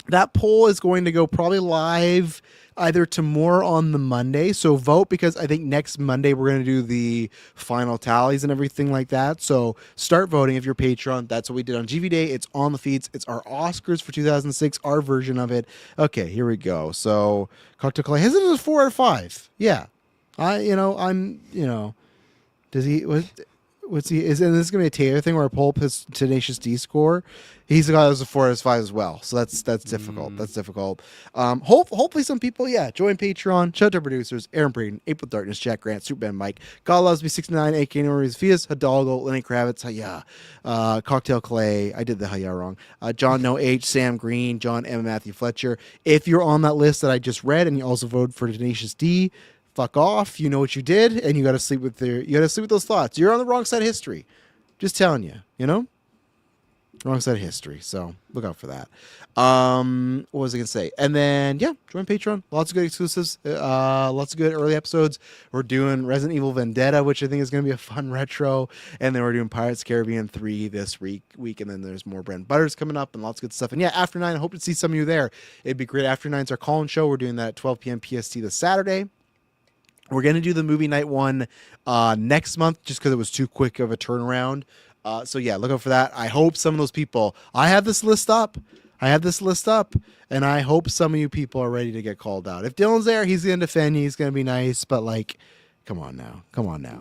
that poll is going to go probably live either tomorrow on the Monday. So vote, because I think next Monday we're going to do the final tallies and everything like that. So start voting if you're Patreon. That's what we did on GV Day. It's on the feeds. It's our Oscars for 2006, our version of it. Okay, here we go. So Cocktail Clay has it as a 4 out of 5. Yeah. Does he, what's he, and this is going to be a Taylor thing where I pull up his Tenacious D score. He's the guy that was a 4 out of 5 as well. So that's difficult. That's difficult. Hopefully some people, join Patreon. Shout out to our producers, Aaron Braden, April Darkness, Jack Grant, Superman Mike, God Loves Me 69, AK Norris, Fias, Hidalgo, Lenny Kravitz, Haya, Cocktail Clay. I did the Haya wrong. John No H, Sam Green, John M, Matthew Fletcher. If you're on that list that I just read and you also voted for Tenacious D, fuck off. You know what you did, and you got to sleep with those thoughts. You're on the wrong side of history. Just telling you, wrong side of history. So look out for that. What was I gonna say? And then join Patreon. Lots of good exclusives. Lots of good early episodes. We're doing Resident Evil Vendetta, which I think is gonna be a fun retro. And then we're doing Pirates of the Caribbean 3 this week. And then there's more Bread and Butters coming up and lots of good stuff. And After 9, I hope to see some of you there. It'd be great. After 9's our call-in show. We're doing that at 12 p.m. PST this Saturday. We're going to do the movie night one next month just because it was too quick of a turnaround. So look out for that. I hope some of those people, I have this list up, and I hope some of you people are ready to get called out. If Dylan's there, he's going to defend you. He's going to be nice, but come on now.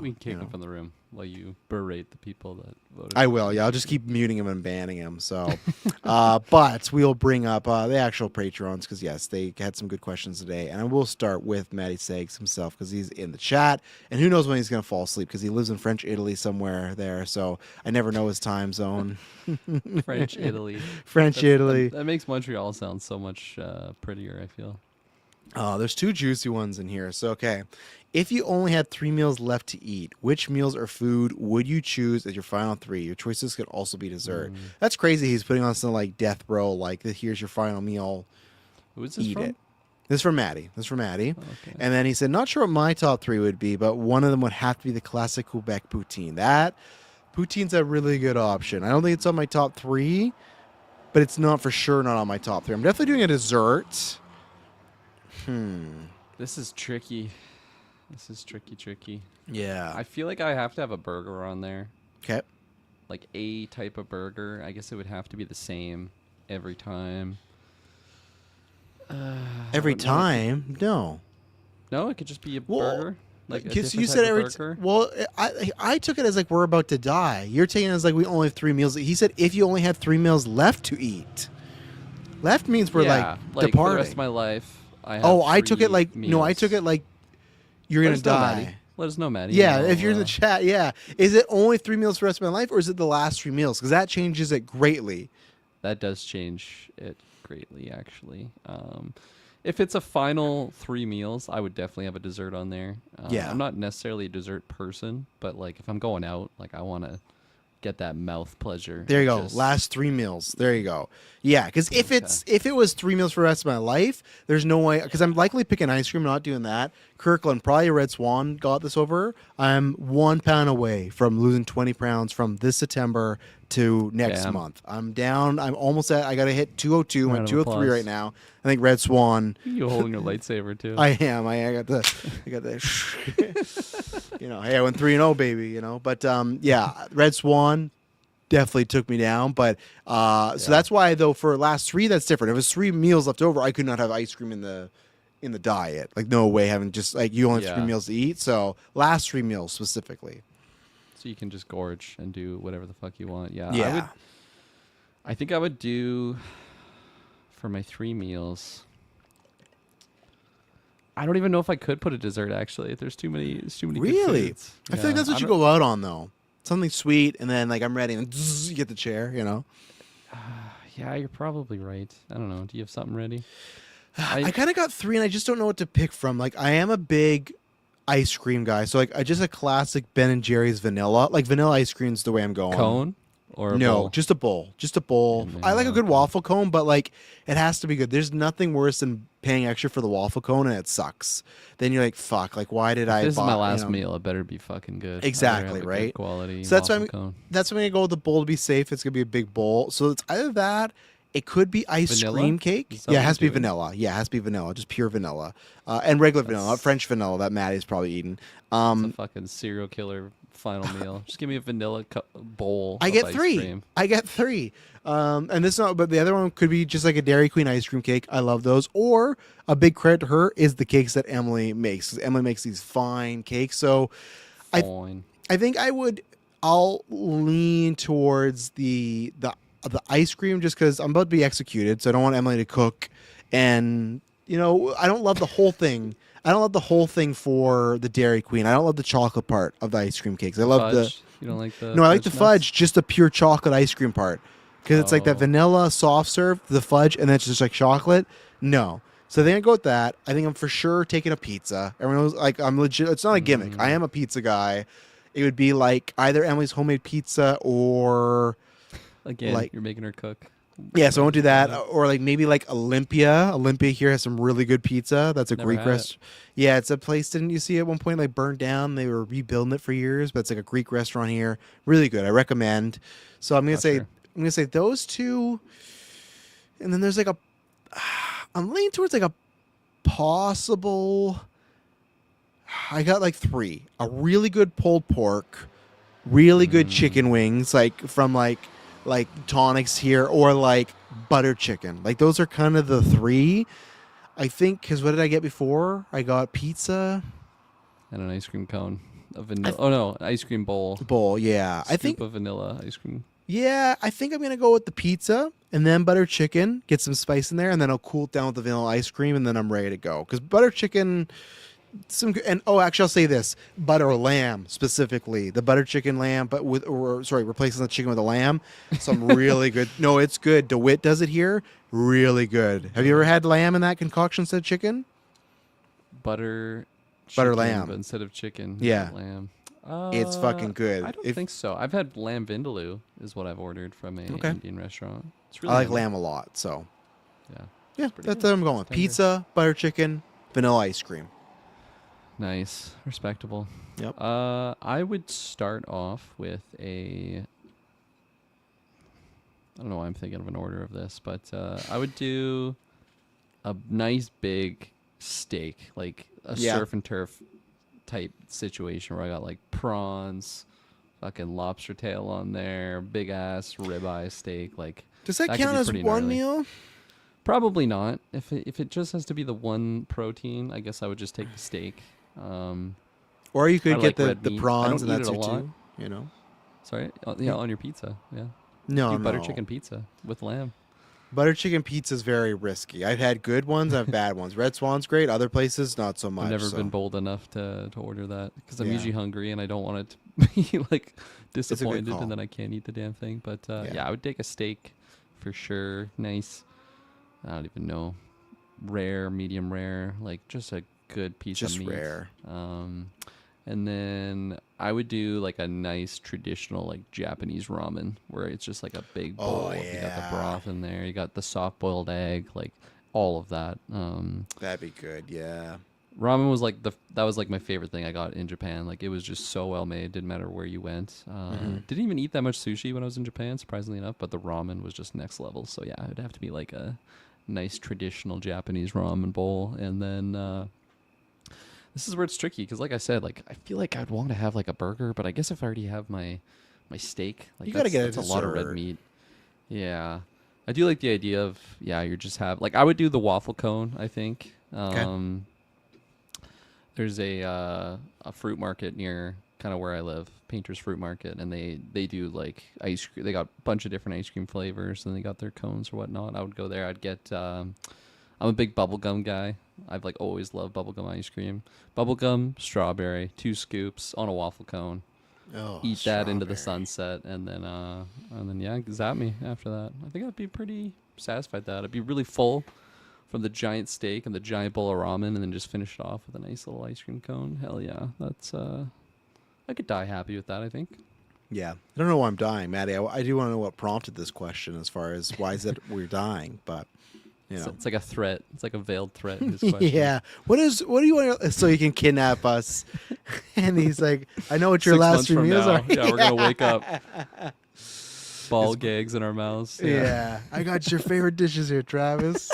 We can kick him from the room while you berate the people that voted. I will. Yeah, I'll just keep muting him and banning him. So, but we'll bring up the actual patrons because yes, they had some good questions today, and I will start with Matty Sags himself because he's in the chat, and who knows when he's going to fall asleep because he lives in French Italy somewhere there. So I never know his time zone. French Italy. Italy. That makes Montreal sound so much prettier. I feel. There's 2 juicy ones in here. So okay. If you only had 3 meals left to eat, which meals or food would you choose as your final 3? Your choices could also be dessert. That's crazy. He's putting on some like death row, like here's your final meal. Who is this Eat from? it. This is from Maddie. Okay. And then he said, not sure what my top 3 would be, but one of them would have to be the classic Quebec poutine. That poutine's a really good option. I don't think it's on my top 3, but it's not for sure not on my top 3. I'm definitely doing a dessert. This is tricky. This is tricky. Yeah. I feel like I have to have a burger on there. Okay. Like a type of burger. I guess it would have to be the same every time. Every don't know. time? No. No, it could just be a Well, burger. Like a Because different you type said of every burger. well, I took it as like we're about to die. You're taking it as like we only have 3 meals. He said if you only had 3 meals left to eat. Left means we're like for departing. the rest of my life. I took it like no, I took it like you're gonna die. Let us know, Maddie. Yeah, And if you're in the I'll, chat, yeah. Is it only 3 meals for the rest of my life, or is it the last 3 meals? Because that changes it greatly. that does change it greatly, actually. If it's a final 3 meals, I would definitely have a dessert on there. Yeah. I'm not necessarily a dessert person, but like if I'm going out, like I want to get that mouth pleasure. There you go. Just- Last 3 meals. There you go. Yeah, because if it was 3 meals for the rest of my life, there's no way. Because I'm likely picking ice cream, not doing that. Kirkland, probably Red Swan got this over. I'm 1 pound away from losing 20 pounds from this September to next Damn. month. I'm down. I'm almost at. I got to hit 202. I'm Round at of 203 applause. right now. I think Red Swan. You holding your lightsaber too. I am. I got the. Hey, I went 3-0, baby. But Red Swan definitely took me down. But so that's why though for last 3 that's different. If it was 3 meals left over, I could not have ice cream in the diet. Like no way having just like you only have 3 meals to eat. So last 3 meals specifically. So you can just gorge and do whatever the fuck you want. Yeah. Yeah. I think I would do for my 3 meals. I don't even know if I could put a dessert actually. There's too many good Really? foods. I feel like that's what you go out on though. Something sweet, and then like I'm ready, and you get the chair. Yeah, you're probably right. I don't know. Do you have something ready? I kind of got 3, and I just don't know what to pick from. Like I ice cream guy. So like just a classic Ben and Jerry's vanilla. Like vanilla ice cream's the way I'm going. Cone or a No, bowl? just a bowl. Just a bowl. I like a good waffle cone, but like it has to be good. There's nothing worse than paying extra for the waffle cone and it sucks. Then you're like, fuck, like why did I This is buy, my last meal. It better be fucking good. I better Exactly, have a good right? quality. So that's why waffle cone. that's when I go with the bowl to be safe. It's gonna be a big bowl. So it's either that. It could be ice Vanilla? cream cake. Is that Yeah, it what has to be you're doing? vanilla. Yeah, it has to be vanilla, just pure vanilla, and regular vanilla, not French vanilla that Maddie's probably eating. It's a fucking serial killer final meal. Just give me a vanilla bowl. I of get ice three. cream. I get three. And this not, but the other one could be just like a Dairy Queen ice cream cake. I love those. Or a big credit to her is the cakes that Emily makes. 'Cause Emily makes these fine cakes. So Fine. I think I'll lean towards the ice cream just because I'm about to be executed, so I don't want Emily to cook, and I don't love the whole thing. I don't love the whole thing for the Dairy Queen. I don't love the chocolate part of the ice cream cakes. I love Fudge? You don't like the no, I like the nuts? fudge, just the pure chocolate ice cream part, because it's like that Oh. vanilla soft serve, the fudge, and then it's just like chocolate. No. So I think I go with that. I think I'm for sure taking a pizza. Everyone knows, like, I'm legit. It's not a gimmick. I am a pizza guy. It would be like either Emily's homemade pizza or Again, like- you're making her cook. yeah. So I won't do that. Or like maybe like Olympia. Olympia here has some really good pizza. That's a Never Greek had it. restaurant. Yeah, it's a place. Didn't you see at one point like burned down? They were rebuilding it for years, but it's like a Greek restaurant here. Really good. I recommend. So I'm gonna say sure. I'm gonna say those two, and then there's like a. I'm leaning towards like a possible. I got like three. A really good pulled pork, really good chicken wings, like from like Tonics here, or like butter chicken. Like those are kind of the three. I think because what did I get before? I got pizza And an ice cream cone. A vanilla. Oh no, an ice cream bowl. bowl. Yeah, I think. Scoop of vanilla ice cream. Yeah, I think I'm gonna go with the pizza and then butter chicken. Get some spice in there, and then I'll cool it down with the vanilla ice cream, and then I'm ready to go. Because butter chicken, actually I'll say this: butter lamb specifically, the butter chicken lamb, but replacing the chicken with a lamb. Some really good. No, it's good. DeWitt does it here. Really good. Have you ever had lamb in that concoction instead of chicken? Butter Butter chicken, lamb. but instead of chicken. Yeah. Lamb. It's fucking good. I don't If- think so. I've had lamb vindaloo is what I've ordered from a Okay. Indian restaurant. It's I really like yummy. lamb a lot, so Yeah. yeah, pretty that's good. what I'm going with. Tender. Pizza, butter chicken, vanilla ice cream. Nice. Respectable. Yep. I would start off with I don't know why I'm thinking of an order of this, but I would do a nice big steak, like a Yeah. surf and turf type situation where I got like prawns, fucking lobster tail on there, big ass ribeye steak. Like, Does that could count be as pretty one gnarly. meal? Probably not. If it just has to be the one protein, I guess I would just take the steak. Or you could I get like the, red the meat. I prawns don't and eat that's it a your lot. two. You know? Sorry, yeah, on your pizza, yeah. No, Do butter no. chicken pizza with lamb. Butter chicken pizza is very risky. I've had good ones, I've bad ones. Red Swan's great. Other places, not so much. I've never so. been bold enough to order that because I'm Yeah. usually hungry and I don't want it to be like good disappointed call. and then I can't eat the damn thing. But yeah, I would take a steak for sure. Nice. I don't even know. Rare, medium rare, like just a good piece Just of meat. rare. And then I would do like a nice traditional like Japanese ramen where it's just like a big bowl. Oh, You got yeah. the broth in there. You got the soft boiled egg, like all of that. That'd be good, yeah. Ramen was like that was like my favorite thing I got in Japan. Like it was just so well made. Didn't matter where you went. Didn't even eat that much sushi when I was in Japan, surprisingly enough. But the ramen was just next level. So yeah, it'd have to be like a nice traditional Japanese ramen bowl. And then this is where it's tricky because, like I said, like I feel like I'd want to have like a burger, but I guess if I already have my steak, like You gotta get a that's a lot of red dessert. meat. Yeah, I do like the idea of you're just have like I would do the waffle cone. I think. There's a fruit market near kind of where I live, Painter's Fruit Market, and they do like ice cream. They got a bunch of different ice cream flavors, and they got their cones or whatnot. I would go there. I'd get. I'm a big bubblegum guy. I've like always loved bubblegum ice cream. Bubblegum, strawberry, 2 scoops on a waffle cone. Oh, Eat that into the strawberry. sunset, and then yeah, zap me after that. I think I'd be pretty satisfied. That I'd be really full from the giant steak and the giant bowl of ramen, and then just finish it off with a nice little ice cream cone. Hell yeah, that's I could die happy with that, I think. Yeah, I don't know why I'm dying, Maddie. I do want to know what prompted this question, as far as why is it we're dying, but. You know. It's like a threat. It's like a veiled threat in his question. Yeah. What do you want so you can kidnap us? And he's like, I know what your 6 last months 3 from meals now, are. yeah, we're gonna wake up, ball gags in our mouths. Yeah. I got your favorite dishes here, Travis.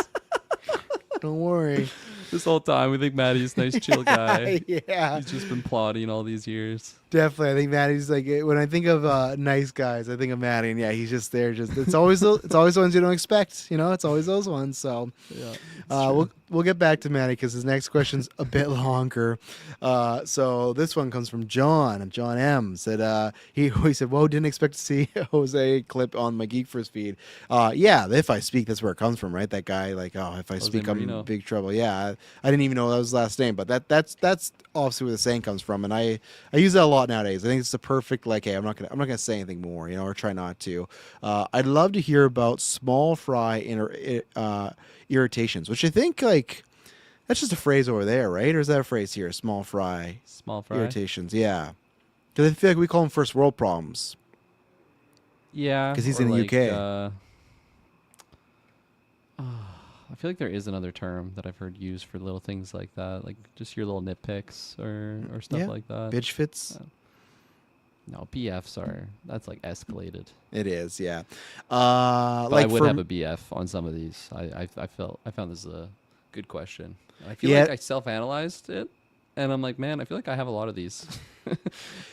Don't worry. This whole time, we think Maddie's a nice, chill guy. Yeah. He's just been plotting all these years. Definitely. I think Maddie's like, when I think of nice guys, I think of Maddie, and yeah, he's just there. It's always the ones you don't expect. You know, it's always those ones. So Yeah. we'll get back to Maddie because his next question's a bit longer. So this one comes from John. John M said he said, "Whoa, didn't expect to see Jose clip on my Geek First feed." Yeah, if I speak, that's where it comes from, right? That guy, like, if I speak, I'm in big trouble. Yeah, I didn't even know that was his last name, but that's obviously where the saying comes from, and I use that a lot nowadays. I think it's the perfect, like, hey, I'm not gonna say anything more, or try not to. I'd love to hear about small fry irritations, which I think, like, that's just a phrase over there, right? Or is that a phrase here? Small fry irritations, yeah. Because I feel like we call them first world problems. Yeah, because he's in the UK. I feel like there is another term that I've heard used for little things like that, like just your little nitpicks or stuff like that. Bitch fits. No, BFs that's like escalated. It is, yeah. But like I would have a BF on some of these. I found this a good question. I feel like I self-analyzed it, and I'm like, man, I feel like I have a lot of these.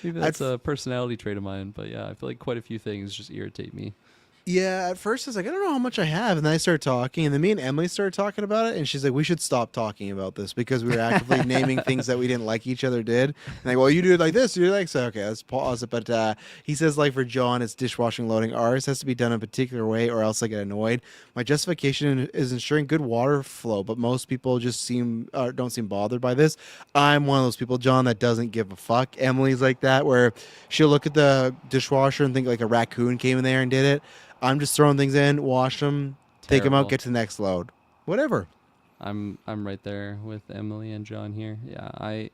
Maybe that's a personality trait of mine, but yeah, I feel like quite a few things just irritate me. Yeah, at first I was like, I don't know how much I have, and then I started talking, and then me and Emily started talking about it, and she's like, we should stop talking about this because we were actively naming things that we didn't like each other did. And like, well, you do it like this, you do it like so. Okay, let's pause it. But he says, like, for John, it's dishwashing loading. Ours has to be done a particular way, or else I get annoyed. My justification is ensuring good water flow, but most people just don't seem bothered by this. I'm one of those people, John, that doesn't give a fuck. Emily's like that, where she'll look at the dishwasher and think like a raccoon came in there and did it. I'm just throwing things in, wash them, take them out, get to the next load, whatever. I'm right there with Emily and John here. Yeah,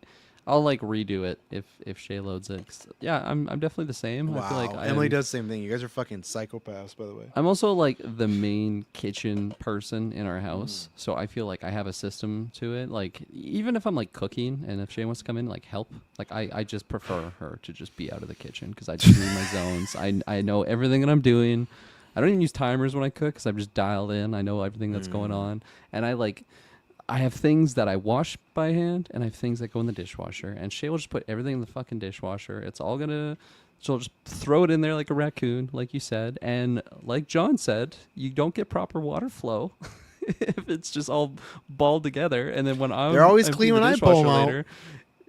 I'll like redo it if Shay loads it. Yeah, I'm definitely the same. Wow, I feel like Emily does the same thing. You guys are fucking psychopaths, by the way. I'm also like the main kitchen person in our house, so I feel like I have a system to it. Like even if I'm like cooking and if Shay wants to come in like help, like I just prefer her to just be out of the kitchen because I just need my zones. I know everything that I'm doing. I don't even use timers when I cook because I'm just dialed in. I know everything that's going on, and I have things that I wash by hand, and I have things that go in the dishwasher. And Shay will just put everything in the fucking dishwasher. She'll just throw it in there like a raccoon, like you said. And like John said, you don't get proper water flow if it's just all balled together. And then when they're always clean when I pull them out.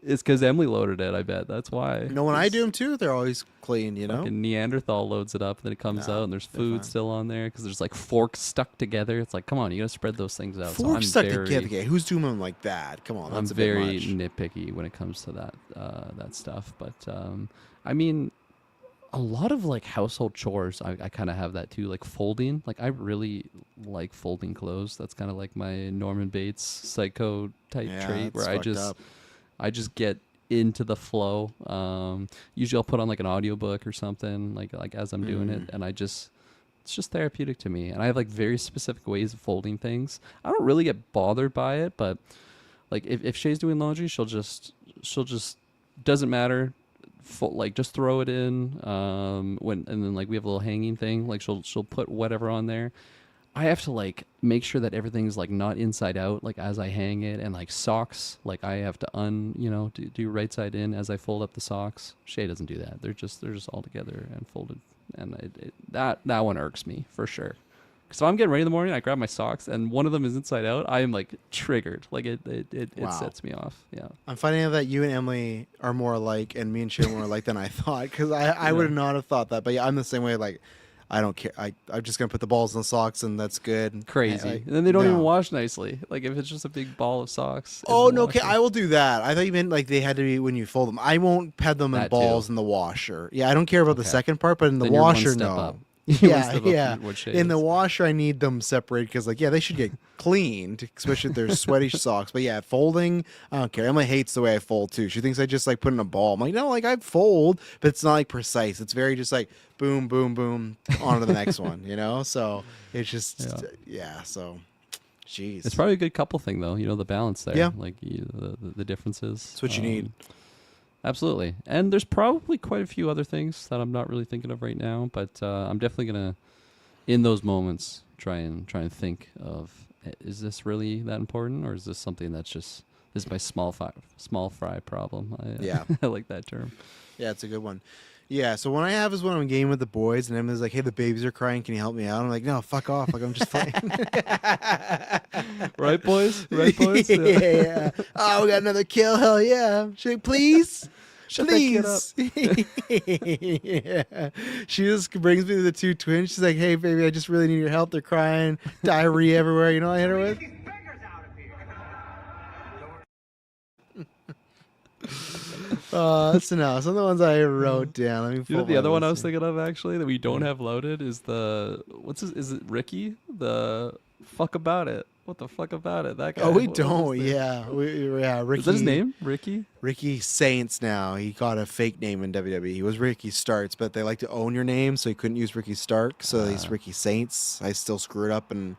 It's because Emily loaded it, I bet. That's why. No, when I do them too, they're always clean, you know? Fucking Neanderthal loads it up, and then it comes out, and there's food still on there because there's like forks stuck together. It's like, come on, you got to spread those things out. Forks stuck together? Okay, who's doing them like that? Come on, that's I'm very nitpicky when it comes to that stuff. But, I mean, a lot of like household chores, I kind of have that too, like folding. Like I really like folding clothes. That's kind of like my Norman Bates psycho type trait where I just get into the flow. Usually I'll put on like an audiobook or something like as I'm doing it, and it's just therapeutic to me. And I have like very specific ways of folding things. I don't really get bothered by it, but like if Shay's doing laundry, she'll just doesn't matter. Like just throw it in and then like we have a little hanging thing. Like she'll put whatever on there. I have to like make sure that everything's like not inside out, like as I hang it, and like socks, like I have to do right side in as I fold up the socks. Shay doesn't do that. They're just all together and folded, and that one irks me for sure. Because if I'm getting ready in the morning, I grab my socks and one of them is inside out, I am like triggered. Like it sets me off. Yeah. I'm finding out that you and Emily are more alike, and me and Shay are more alike than I thought. Because I would not have thought that, but yeah, I'm the same way. Like. I don't care. I'm just going to put the balls in the socks, and that's good. Crazy. And then they don't even wash nicely. Like, if it's just a big ball of socks. Oh, no. Okay, I will do that. I thought you meant, like, they had to be when you fold them. I won't have them in balls in the washer. Yeah, I don't care about the second part, but in the washer, no. Yeah, yeah. What In the shades. washer, I need them separated because, like, yeah, they should get cleaned, especially if they're sweaty socks. But yeah, folding, I don't care. Emily hates the way I fold too. She thinks I just like put in a ball. I'm like, no, like I fold, but it's not like precise. It's very just like boom, boom, boom, on to the next one. So it's just yeah. So, jeez, It's probably a good couple thing though. The balance there. Yeah. Like the differences. that's what you need. Absolutely. And there's probably quite a few other things that I'm not really thinking of right now, but I'm definitely gonna, in those moments, try and think of, is this really that important, or is this something that's just, this is my small fry problem. Yeah. I like that term. Yeah, it's a good one. Yeah, so when I have is when I'm gaming with the boys and Emily's like, hey, the babies are crying. Can you help me out? I'm like, no, fuck off. Like, I'm just playing. Right, boys? Right, boys? Yeah. Oh, we got another kill. Hell yeah. She's like, please. Shut that Please. Yeah. She just brings me to the two twins. She's like, hey, baby, I just really need your help. They're crying. Diarrhea everywhere. You know what I hit her with? So no, some of the ones I wrote down. Let me You know pull the my other one I was list here. thinking of actually that we don't have loaded is is it Ricky? The fuck about it. What the fuck about it? That guy. Oh, we What was his don't. name? Yeah, Ricky. Is that his name? Ricky? Ricky Saints now. He got a fake name in WWE. He was Ricky Starks, but they like to own your name, so he couldn't use Ricky Stark. So he's Ricky Saints. I still screw it up, and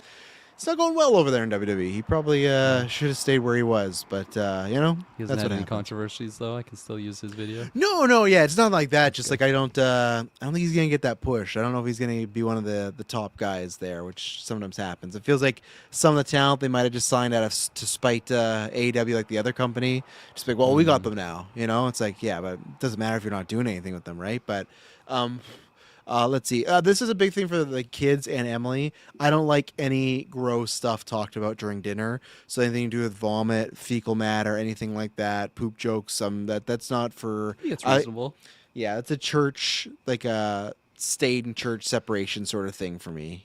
it's not going well over there in WWE. He probably should have stayed where he was, but He that's hasn't what had any happened. controversies though. I can still use his video. No, yeah, it's not like that. Just like I don't think he's gonna get that push. I don't know if he's gonna be one of the top guys there, which sometimes happens. It feels like some of the talent they might have just signed out of to spite AEW, like the other company. Just like, well, we got them now. It's like, yeah, but it doesn't matter if you're not doing anything with them, right? But let's see. This is a big thing for the kids and Emily. I don't like any gross stuff talked about during dinner. So anything to do with vomit, fecal matter, anything like that, poop jokes. That's not for. I think it's reasonable. Yeah, it's a church, like a state and church separation sort of thing for me.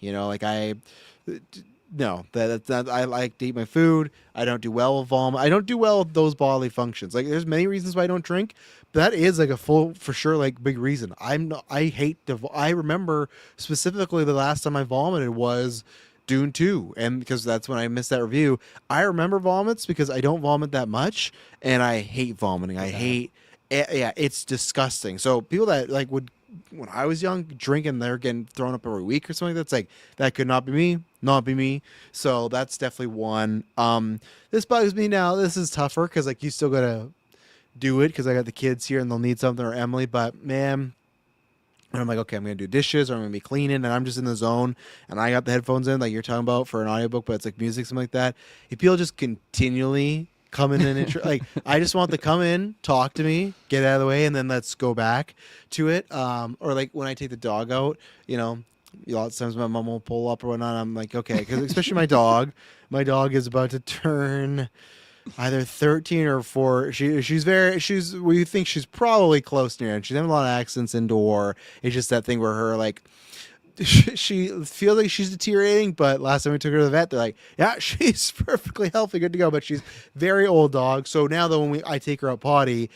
No, that's not. I like to eat my food. I don't do well with vomit. I don't do well with those bodily functions. Like, there's many reasons why I don't drink. But that is like a full, for sure, like big reason. I hate to. I remember specifically the last time I vomited was Dune 2, and because that's when I missed that review. I remember vomits because I don't vomit that much, and I hate vomiting. I hate. Yeah, it's disgusting. So people that like would, when I was young, drinking, they're getting thrown up every week or something. That's like, that could not be me. Not be me. So that's definitely one. This bugs me now. This is tougher because like you still gotta do it because I got the kids here and they'll need something, or Emily. But man, and I'm like, okay, I'm gonna do dishes or I'm gonna be cleaning, and I'm just in the zone, and I got the headphones in like you're talking about for an audiobook, but it's like music, something like that. If people just continually come in and like, I just want to come in, talk to me, get out of the way, and then let's go back to it. Or like when I take the dog out, a lot of times my mom will pull up or whatnot. I'm like, okay, because especially my dog is about to turn either 13 or 4. We think she's probably close near, and she's having a lot of accidents indoor. It's just that thing where her like she feels like she's deteriorating, but last time we took her to the vet, they're like, yeah, she's perfectly healthy, good to go. But she's very old dog. So now that when I take her out potty,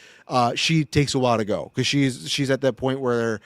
she takes a while to go because she's at that point where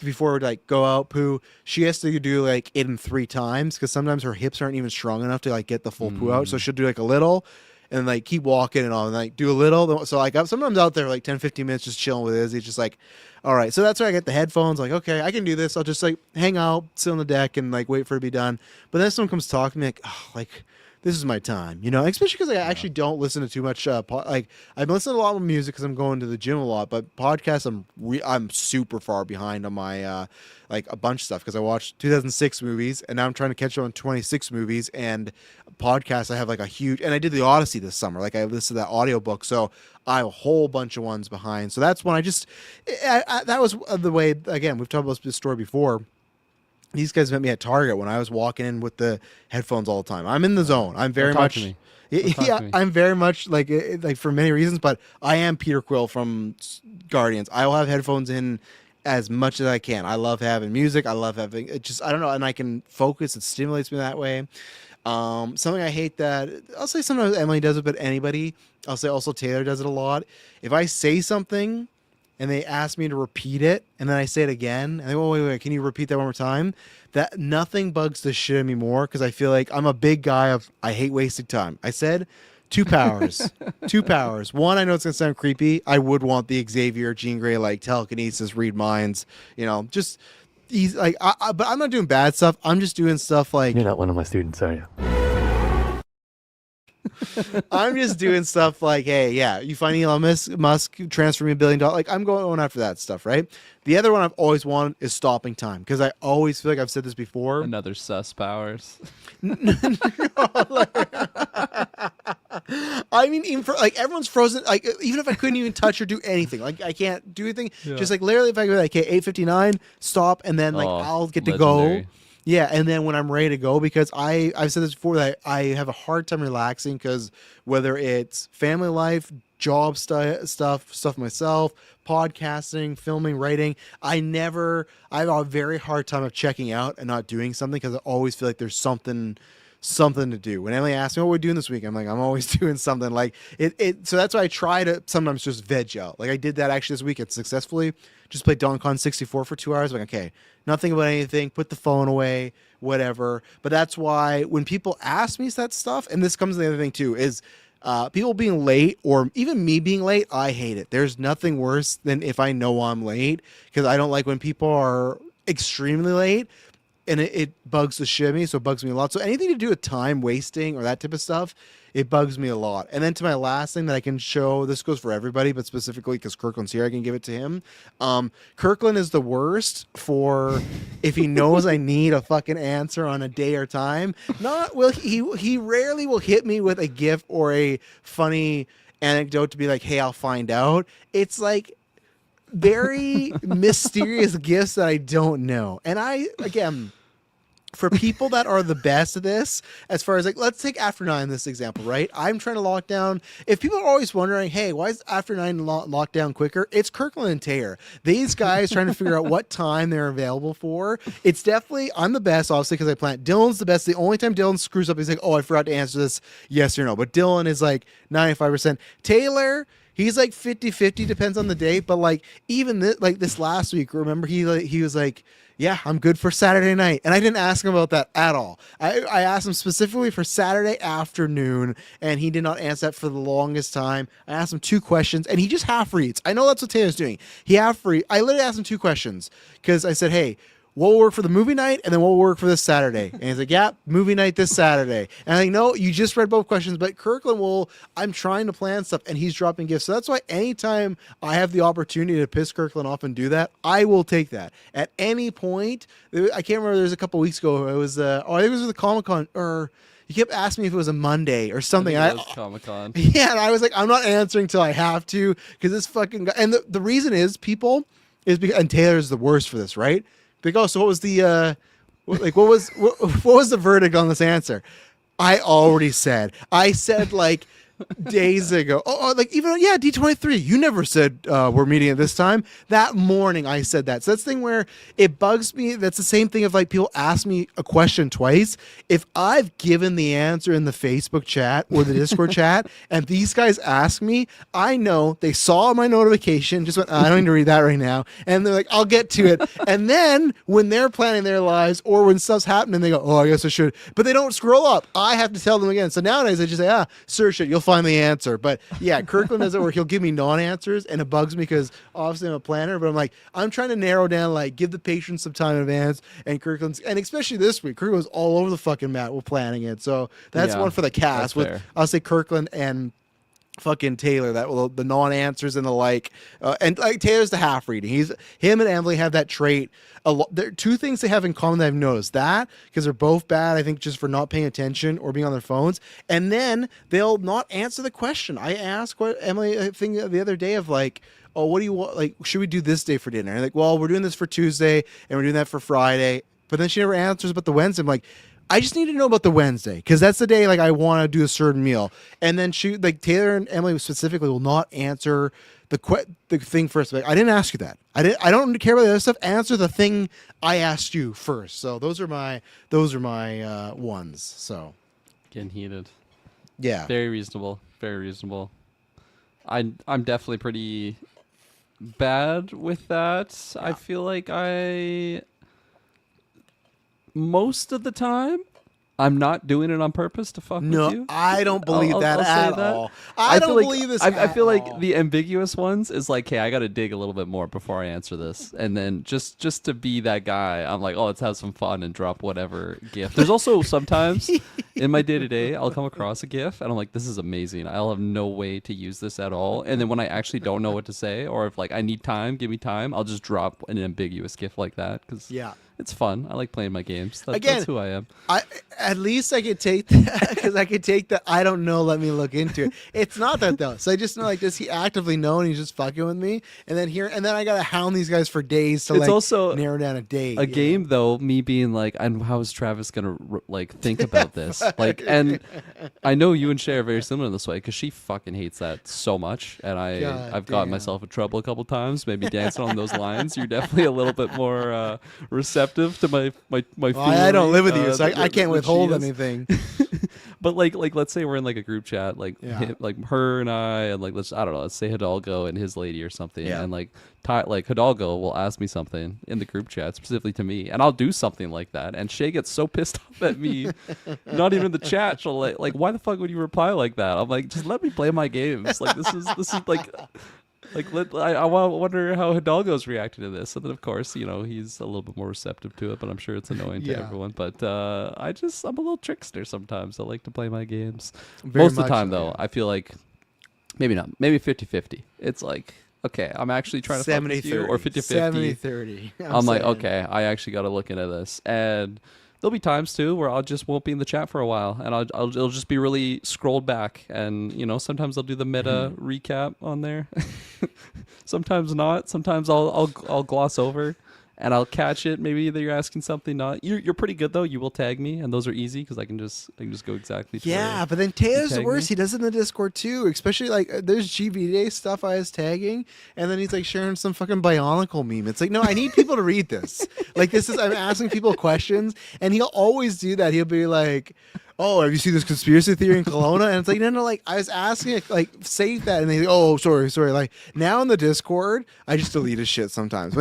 before like go out poo, she has to do like it in 3 times because sometimes her hips aren't even strong enough to like get the full poo out. So she'll do like a little and like keep walking and all, and like do a little. So like I'm sometimes out there like 10-15 minutes just chilling with Izzy, just like, all right. So that's why I get the headphones. Like, okay, I can do this. I'll just like hang out, sit on the deck, and like wait for it to be done. But then someone comes talking to me like, oh, like this is my time, especially because I actually don't listen to too much. Like I've listened to a lot of music because I'm going to the gym a lot, but podcasts I'm super far behind on my like a bunch of stuff because I watched 2006 movies and now I'm trying to catch up on 26 movies, and podcasts I have like a huge, and I did the Odyssey this summer. Like I listened to that audiobook, so I have a whole bunch of ones behind. So that's when that was the way. Again, we've talked about this story before. These guys met me at Target when I was walking in with the headphones all the time. I'm in the zone. I'm very Don't talk much. to me. Yeah, I'm very much like for many reasons, but I am Peter Quill from Guardians. I will have headphones in as much as I can. I love having music. I love having it. Just I don't know, and I can focus. It stimulates me that way. Something I hate that I'll say sometimes Emily does it, but anybody. I'll say also Taylor does it a lot. If I say something and they ask me to repeat it, and then I say it again, and they go, wait, can you repeat that one more time? That nothing bugs the shit out of me more because I feel like I'm a big guy of I hate wasting time. I said 2 powers, 2 powers. One, I know it's gonna sound creepy. I would want the Xavier, Jean Grey, like telekinesis, read minds, just he's like, but I'm not doing bad stuff. I'm just doing stuff like You're not one of my students, are you? I'm just doing stuff like, hey, yeah, you find Elon Musk transfer me $1 billion. Like, I'm going after that stuff, right? The other one I've always wanted is stopping time because I always feel like I've said this before. Another sus powers. I mean, even for like everyone's frozen. Like, even if I couldn't even touch or do anything, like I can't do anything. Yeah. Just like literally, if I go like, okay, 8:59, stop, and then like I'll get to go. Legendary. Yeah, and then when I'm ready to go, because I've said this before that I have a hard time relaxing because whether it's family life, job stuff myself, podcasting, filming, writing, I have a very hard time of checking out and not doing something because I always feel like there's something to do. When Emily asks me what we're doing this week, I'm like, I'm always doing something. Like it. So that's why I try to sometimes just veg out. Like I did that actually this weekend successfully. Just played Donkey Kong 64 for 2 hours. Like, okay, nothing about anything. Put the phone away, whatever. But that's why when people ask me that stuff, and this comes to the other thing too, is people being late or even me being late, I hate it. There's nothing worse than if I know I'm late because I don't like when people are extremely late. And it bugs the shit out of me, so it bugs me a lot. So anything to do with time wasting or that type of stuff, it bugs me a lot. And then to my last thing that I can show, this goes for everybody, but specifically because Kirkland's here, I can give it to him. Kirkland is the worst for if he knows I need a fucking answer on a day or time. He rarely will hit me with a gift or a funny anecdote to be like, hey, I'll find out. It's like very mysterious gifts that I don't know. And again, for people that are the best at this, as far as like, let's take After 9, this example, right? I'm trying to lock down. If people are always wondering, hey, why is After 9 locked down quicker? It's Kirkland and Taylor. These guys trying to figure out what time they're available for. It's definitely, I'm the best, obviously, because I plan. Dylan's the best. The only time Dylan screws up, he's like, oh, I forgot to answer this, yes or no. But Dylan is like 95%. Taylor, he's like 50-50, depends on the day. But like even this last week, remember he was like, yeah, I'm good for Saturday night. And I didn't ask him about that at all. I asked him specifically for Saturday afternoon, and he did not answer that for the longest time. I asked him 2 questions, and he just half reads. I know that's what Taylor's doing. I literally asked him 2 questions because I said, hey, what will work for the movie night, and then what will work for this Saturday? And he's like, yeah, movie night this Saturday. And I'm like, no, you just read both questions, but Kirkland I'm trying to plan stuff, and he's dropping gifts. So that's why anytime I have the opportunity to piss Kirkland off and do that, I will take that. At any point, I can't remember, there was a couple weeks ago, it was, I think it was with the Comic-Con, or you kept asking me if it was a Monday or something. I think it was Comic-Con. Yeah, and I was like, I'm not answering till I have to, because this fucking guy, and the reason is and Taylor's the worst for this, right? Like, oh, so what was the what was the verdict on this answer? I already said. I said like days ago. Like even D23. You never said we're meeting at this time. That morning I said that. So that's the thing where it bugs me. That's the same thing of like people ask me a question twice. If I've given the answer in the Facebook chat or the Discord chat, and these guys ask me, I know they saw my notification, just went, I don't need to read that right now. And they're like, I'll get to it. And then when they're planning their lives or when stuff's happening, they go, oh, I guess I should. But they don't scroll up. I have to tell them again. So nowadays I just say, search it. You'll find the answer. But yeah, Kirkland does it where he'll give me non-answers, and it bugs me because obviously I'm a planner, but I'm like, I'm trying to narrow down, like give the patrons some time in advance, and Kirkland's, and especially this week, Kirkland was all over the fucking map with planning it. So that's one for the cast with, I'll say Kirkland and fucking Taylor, that will the non-answers and the like, and like Taylor's the half reading. Him and Emily have that trait. There are 2 things they have in common that I've noticed, that because they're both bad, I think, just for not paying attention or being on their phones, and then they'll not answer the question. I asked Emily a thing the other day of like, oh, what do you want? Like, should we do this day for dinner? And like, well, we're doing this for Tuesday and we're doing that for Friday, but then she never answers about the Wednesday. I'm like, I just need to know about the Wednesday because that's the day like I want to do a certain meal. And then Taylor and Emily specifically will not answer the thing first. Like, I didn't ask you that. I don't care about the other stuff. Answer the thing I asked you first. So those are my ones. So Getting heated. yeah, Very reasonable. Very reasonable. I'm definitely pretty bad with that. I feel like most of the time, I'm not doing it on purpose to fuck with No, you. I don't believe that I'll say at that. all. I don't feel like, believe this. I feel at like all. the ambiguous ones is like, hey, I got to dig a little bit more before I answer this, and then just to be that guy, I'm like, oh, let's have some fun and drop whatever gif. There's also sometimes in my day to day, I'll come across a gif and I'm like, this is amazing. I'll have no way to use this at all, and then when I actually don't know what to say, or if like I need time, give me time, I'll just drop an ambiguous gif like that because Yeah. it's fun. I like playing my games. Again, That's who I am. At least I could take that because I could take the I don't know. Let me look into it. It's not that though. So I just know like, does he actively know and he's just fucking with me? And then I gotta hound these guys for days to It's like also narrow down a date. A game though, me being like, and how is Travis gonna like think about this? Like, and I know you and Shay are very similar this way because she fucking hates that so much, and I've gotten damn. myself in trouble a couple times, maybe dancing on those lines. You're definitely a little bit more receptive to my Well, I don't live with you, so I than can't she withhold is. anything. But like let's say we're in like a group chat, like Yeah. like her and I, and like I don't know, let's say Hidalgo and his lady or something, Yeah. and like like Hidalgo will ask me something in the group chat specifically to me, and I'll do something like that, and Shay gets so pissed off at me, not even in the chat. She'll like why the fuck would you reply like that? I'm like, just let me play my games. Like this is like. I wonder how Hidalgo's reacting to this. And then, of course, he's a little bit more receptive to it, but I'm sure it's annoying to Yeah. everyone. But I'm a little trickster sometimes. I like to play my games. Very Most of the much time, so, though, yeah. I feel like maybe not. Maybe 50-50. It's like, okay, I'm actually trying to fuck with you, or 50-50. 70-30. I'm like, okay, I actually got to look into this. And there'll be times too where I just won't be in the chat for a while, and it'll just be really scrolled back, and sometimes I'll do the meta recap on there. Sometimes not. Sometimes I'll gloss over, and I'll catch it. Maybe either you're asking something not. You're pretty good though. You will tag me, and those are easy because I can just go exactly. To Yeah, where but then Taylor's the tag worst. me? He does it in the Discord too, especially like there's GBA stuff I was tagging, and then he's like sharing some fucking Bionicle meme. It's like, no, I need people to read this. Like I'm asking people questions, and he'll always do that. He'll be like, oh, have you seen this conspiracy theory in Kelowna? And it's like, no, like I was asking, like say that, and they like, oh, sorry. Like now in the Discord, I just delete his shit sometimes.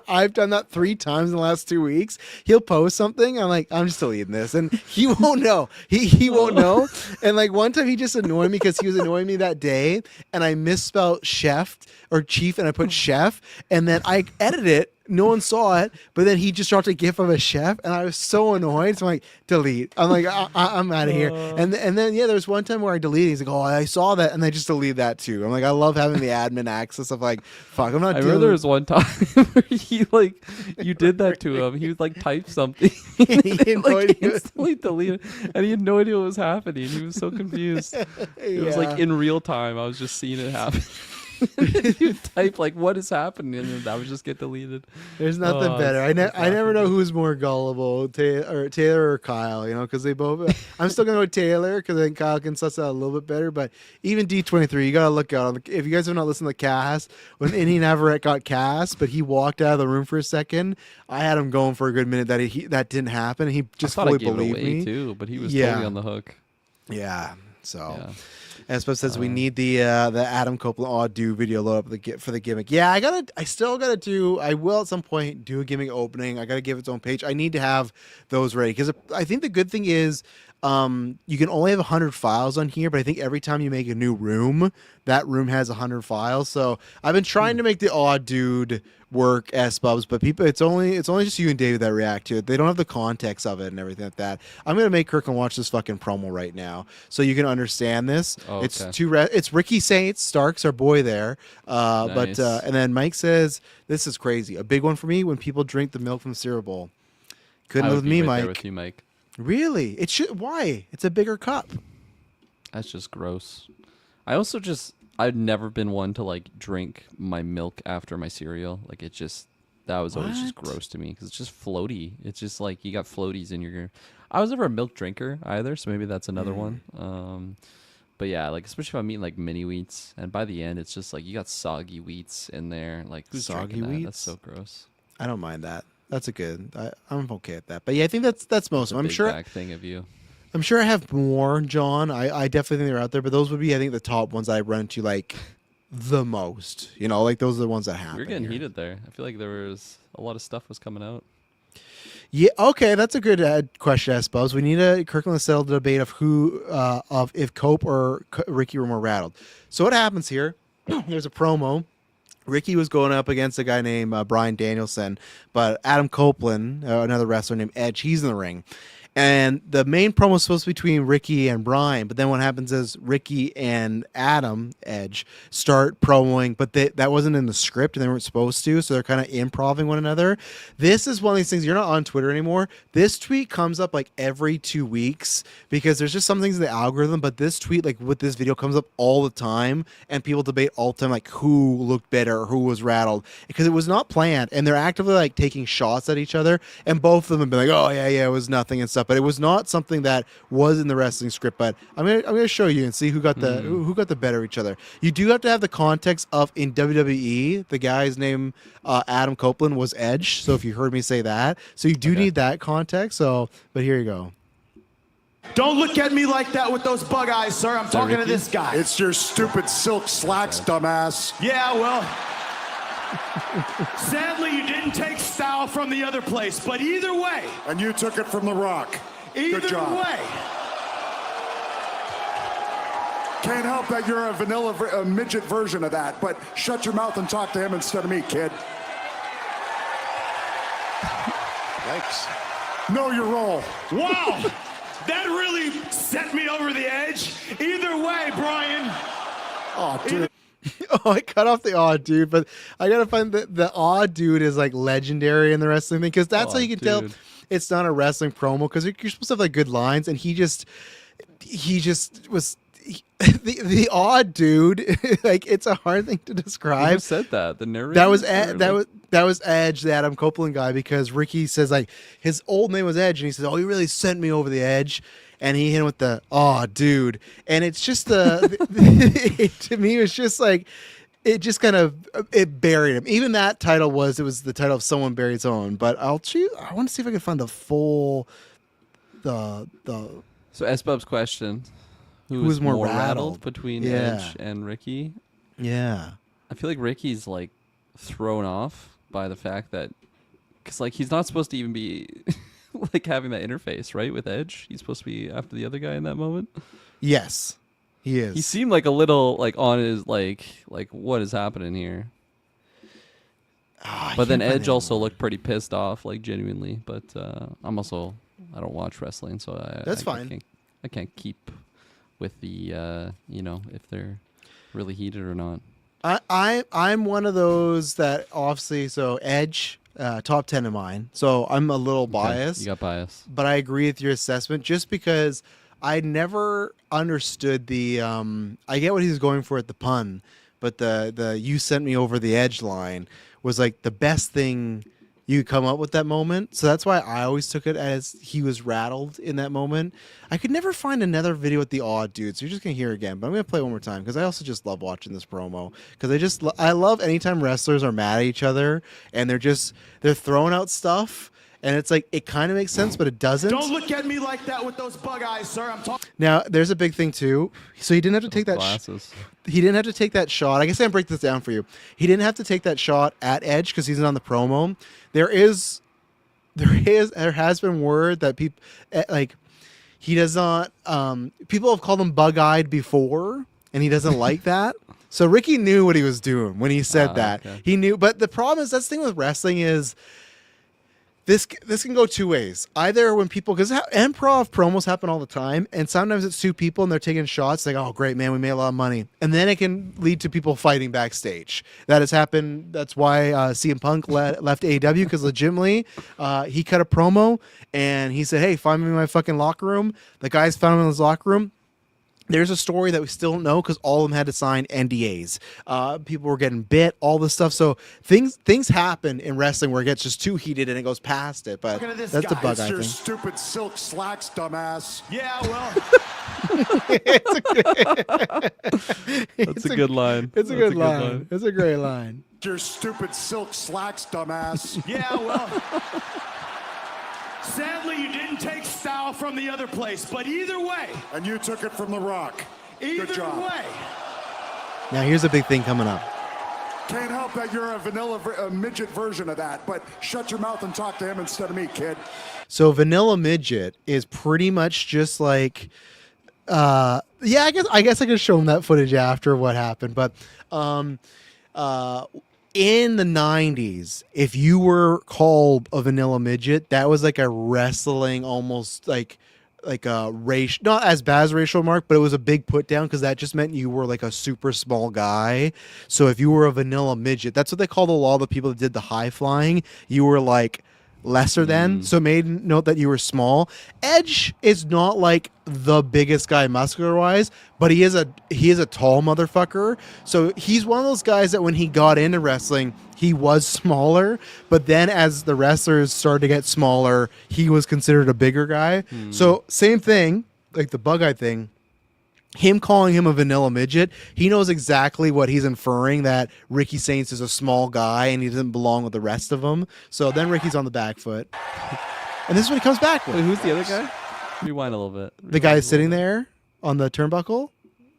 I've done that 3 times in the last 2 weeks. He'll post something, I'm like, I'm just deleting this, and he won't know. He won't know. And like one time, he just annoyed me because he was annoying me that day, and I misspelled chef or chief, and I put chef, and then I edited it. No one saw it, but then he just dropped a gif of a chef, and I was so annoyed. So I'm like, delete. I'm like, I'm out of here. And then yeah, there was one time where I deleted. He's like, oh, I saw that, and I just deleted that too. I'm like, I love having the admin access of like, fuck, I'm not. I doing remember there was one time where you did that to him. He would like type something, He had no like idea. instantly deleted, and he had no idea what was happening. He was so confused. It was like in real time. I was just seeing it happen. You would type like, "What is happening?" and then that would just get deleted. There's nothing Oh, better. it's I never know who's more gullible, Taylor or Kyle. Because they both. I'm still gonna go with Taylor because I think Kyle can suss out a little bit better. But even D23, you gotta look out. If you guys have not listened to the cast, when Indian Navarrete got cast, but he walked out of the room for a second, I had him going for a good minute that didn't happen. And he just I thought I fully gave it believed away me. too, but he was Yeah. totally on the hook. Yeah. So. Yeah. Espo says we need the Adam Copeland odd do video load up for the gimmick. Yeah, I still gotta do. I will at some point do a gimmick opening. I gotta give its own page. I need to have those ready because I think the good thing is you can only have 100 files on here, but I think every time you make a new room, that room has 100 files. So I've been trying to make the odd dude work S-Bubs, but people, it's only just you and David that react to it. They don't have the context of it and everything like that. I'm gonna make Kirk and watch this fucking promo right now so you can understand this. Oh, It's okay. it's Ricky Saints, Stark's our boy there. Nice. But and then Mike says this is crazy. A big one for me when people drink the milk from the cereal bowl. Couldn't I live would with be me, right there Mike. with you, Mike. Really? It should. Why? It's a bigger cup. That's just gross. I've never been one to like drink my milk after my cereal. Like that was always just What? gross to me because it's just floaty. It's just like you got floaties in your. I was never a milk drinker either, so maybe that's another one. But yeah, like especially if I'm eating like mini wheats, and by the end it's just like you got soggy wheats in there. Like who's Soggy drinking that? wheats? That's so gross. I don't mind that. That's a good. I'm okay at that. But yeah, I think that's most of them. I'm Big sure. bag thing of you. I'm sure I have more, John. I definitely think they're out there, but those would be, I think, the top ones I run to like the most. You know, like those are the ones that happen. We're getting here. heated there. I feel like there was a lot of stuff was coming out. Yeah. Okay, that's a good question, I suppose. We need a Kirkland settled the debate of if Cope or Ricky were more rattled. So what happens here? There's a promo. Ricky was going up against a guy named Bryan Danielson, but Adam Copeland, another wrestler named Edge, he's in the ring. And the main promo is supposed to be between Ricky and Bryan, but then what happens is Ricky and Adam Edge start promoing, but that wasn't in the script and they weren't supposed to, so they're kind of improvising one another. This is one of these things, you're not on Twitter anymore. This tweet comes up like every 2 weeks because there's just some things in the algorithm, but this tweet, like with this video, comes up all the time, and people debate all the time like who looked better or who was rattled, because it was not planned, and they're actively like taking shots at each other, and both of them have been like, oh yeah, it was nothing and stuff. But it was not something that was in the wrestling script. But I'm gonna show you and see who got the who got the better of each other. You do have to have the context of in WWE, the guy's name Adam Copeland was Edge. So if you heard me say that, so you do need that context. So, but here you go. Don't look at me like that with those bug eyes, sir. I'm talking to this guy. It's your stupid silk slacks, dumbass. Yeah, well, sadly, you didn't take style from the other place, but either way. And you took it from The Rock. Either Good job. way. Can't help that you're a midget version of that, but shut your mouth and talk to him instead of me, kid. Yikes. Know your role. Wow. That really set me over the edge. Either way, Brian. Oh, dude. Oh, I cut off the odd dude, but I gotta find the odd dude is like legendary in the wrestling thing, because that's how you can tell it's not a wrestling promo, because you're supposed to have like good lines, and he just was the odd dude. Like, it's a hard thing to describe. Who said that? The narrator. That was Edge, the Adam Copeland guy, because Ricky says like his old name was Edge, and he says, "Oh, he really sent me over the edge." And he hit him with the dude, and it's just to me, it was just like it just kind of it buried him. Even that title was the title of Someone Buried His Own. But I want to see if I can find the full the. So S-Bub's question: Who was was more more rattled? rattled between Edge and Ricky? Yeah, I feel like Ricky's like thrown off by the fact that, because like he's not supposed to even be like having that interface, right, with Edge. He's supposed to be after the other guy in that moment. yes, he is. He seemed like a little like on his like what is happening here. But then Edge also looked pretty pissed off, like genuinely. But I don't watch wrestling, so That's fine. I can't keep with the if they're really heated or not. I'm one of those that obviously, so Edge, top 10 of mine. So I'm a little biased. You got bias. But I agree with your assessment, just because I never understood the I get what he was going for at the pun, but the "you sent me over the edge" line was like the best thing you could come up with that moment. So that's why I always took it as he was rattled in that moment. I could never find another video with the odd dude, so you're just gonna hear it again. But I'm gonna play it one more time, because I also just love watching this promo, because I love anytime wrestlers are mad at each other and they're throwing out stuff. And it's like, it kind of makes sense, but it doesn't. Don't look at me like that with those bug eyes, sir. I'm talking. Now, there's a big thing too. So he didn't have to take that. Glasses. He didn't have to take that shot. I guess I can break this down for you. He didn't have to take that shot at Edge because he's on the promo. There has been word that people like he does not. People have called him bug-eyed before, and he doesn't like that. So Ricky knew what he was doing when he said that. Okay. He knew, but the problem is, that's the thing with wrestling is. This can go two ways. Either when people, because improv promos happen all the time, and sometimes it's two people and they're taking shots like, "Oh, great, man, we made a lot of money," and then it can lead to people fighting backstage. That has happened. That's why CM Punk left AEW, because legitimately he cut a promo and he said, "Hey, find me in my fucking locker room." The guys found him in his locker room. There's a story that we still don't know, because all of them had to sign NDAs. People were getting bit, all this stuff. So things happen in wrestling where it gets just too heated and it goes past it. But that's the bug, It's I your think. stupid silk slacks, dumbass. Yeah, well. That's a good line. It's a good line. It's a great line. It's your stupid silk slacks, dumbass. Yeah, well. Sadly, you didn't take style from the other place, but either way. And you took it from The Rock. Either Good job. way. Now here's a big thing coming up. Can't help that you're a midget version of that, but shut your mouth and talk to him instead of me, kid. So vanilla midget is pretty much just like, yeah, I guess I could show him that footage after what happened, but in the 90s, if you were called a vanilla midget, that was like a wrestling, almost like a racial, not as bad as racial mark, but it was a big put down because that just meant you were like a super small guy. So if you were a vanilla midget, that's what they called a lot of the people that did the high flying. You were like lesser than, so it made note that you were small. Edge is not like the biggest guy muscular wise, but he is a tall motherfucker. So he's one of those guys that when he got into wrestling, he was smaller, but then as the wrestlers started to get smaller, he was considered a bigger guy. So same thing, like the bug eye thing. Him calling him a vanilla midget, he knows exactly what he's inferring, that Ricky Saints is a small guy and he doesn't belong with the rest of them. So then Ricky's on the back foot. And this is what he comes back with. Wait, who's the other guy? Rewind a little bit. The guy sitting there on the turnbuckle?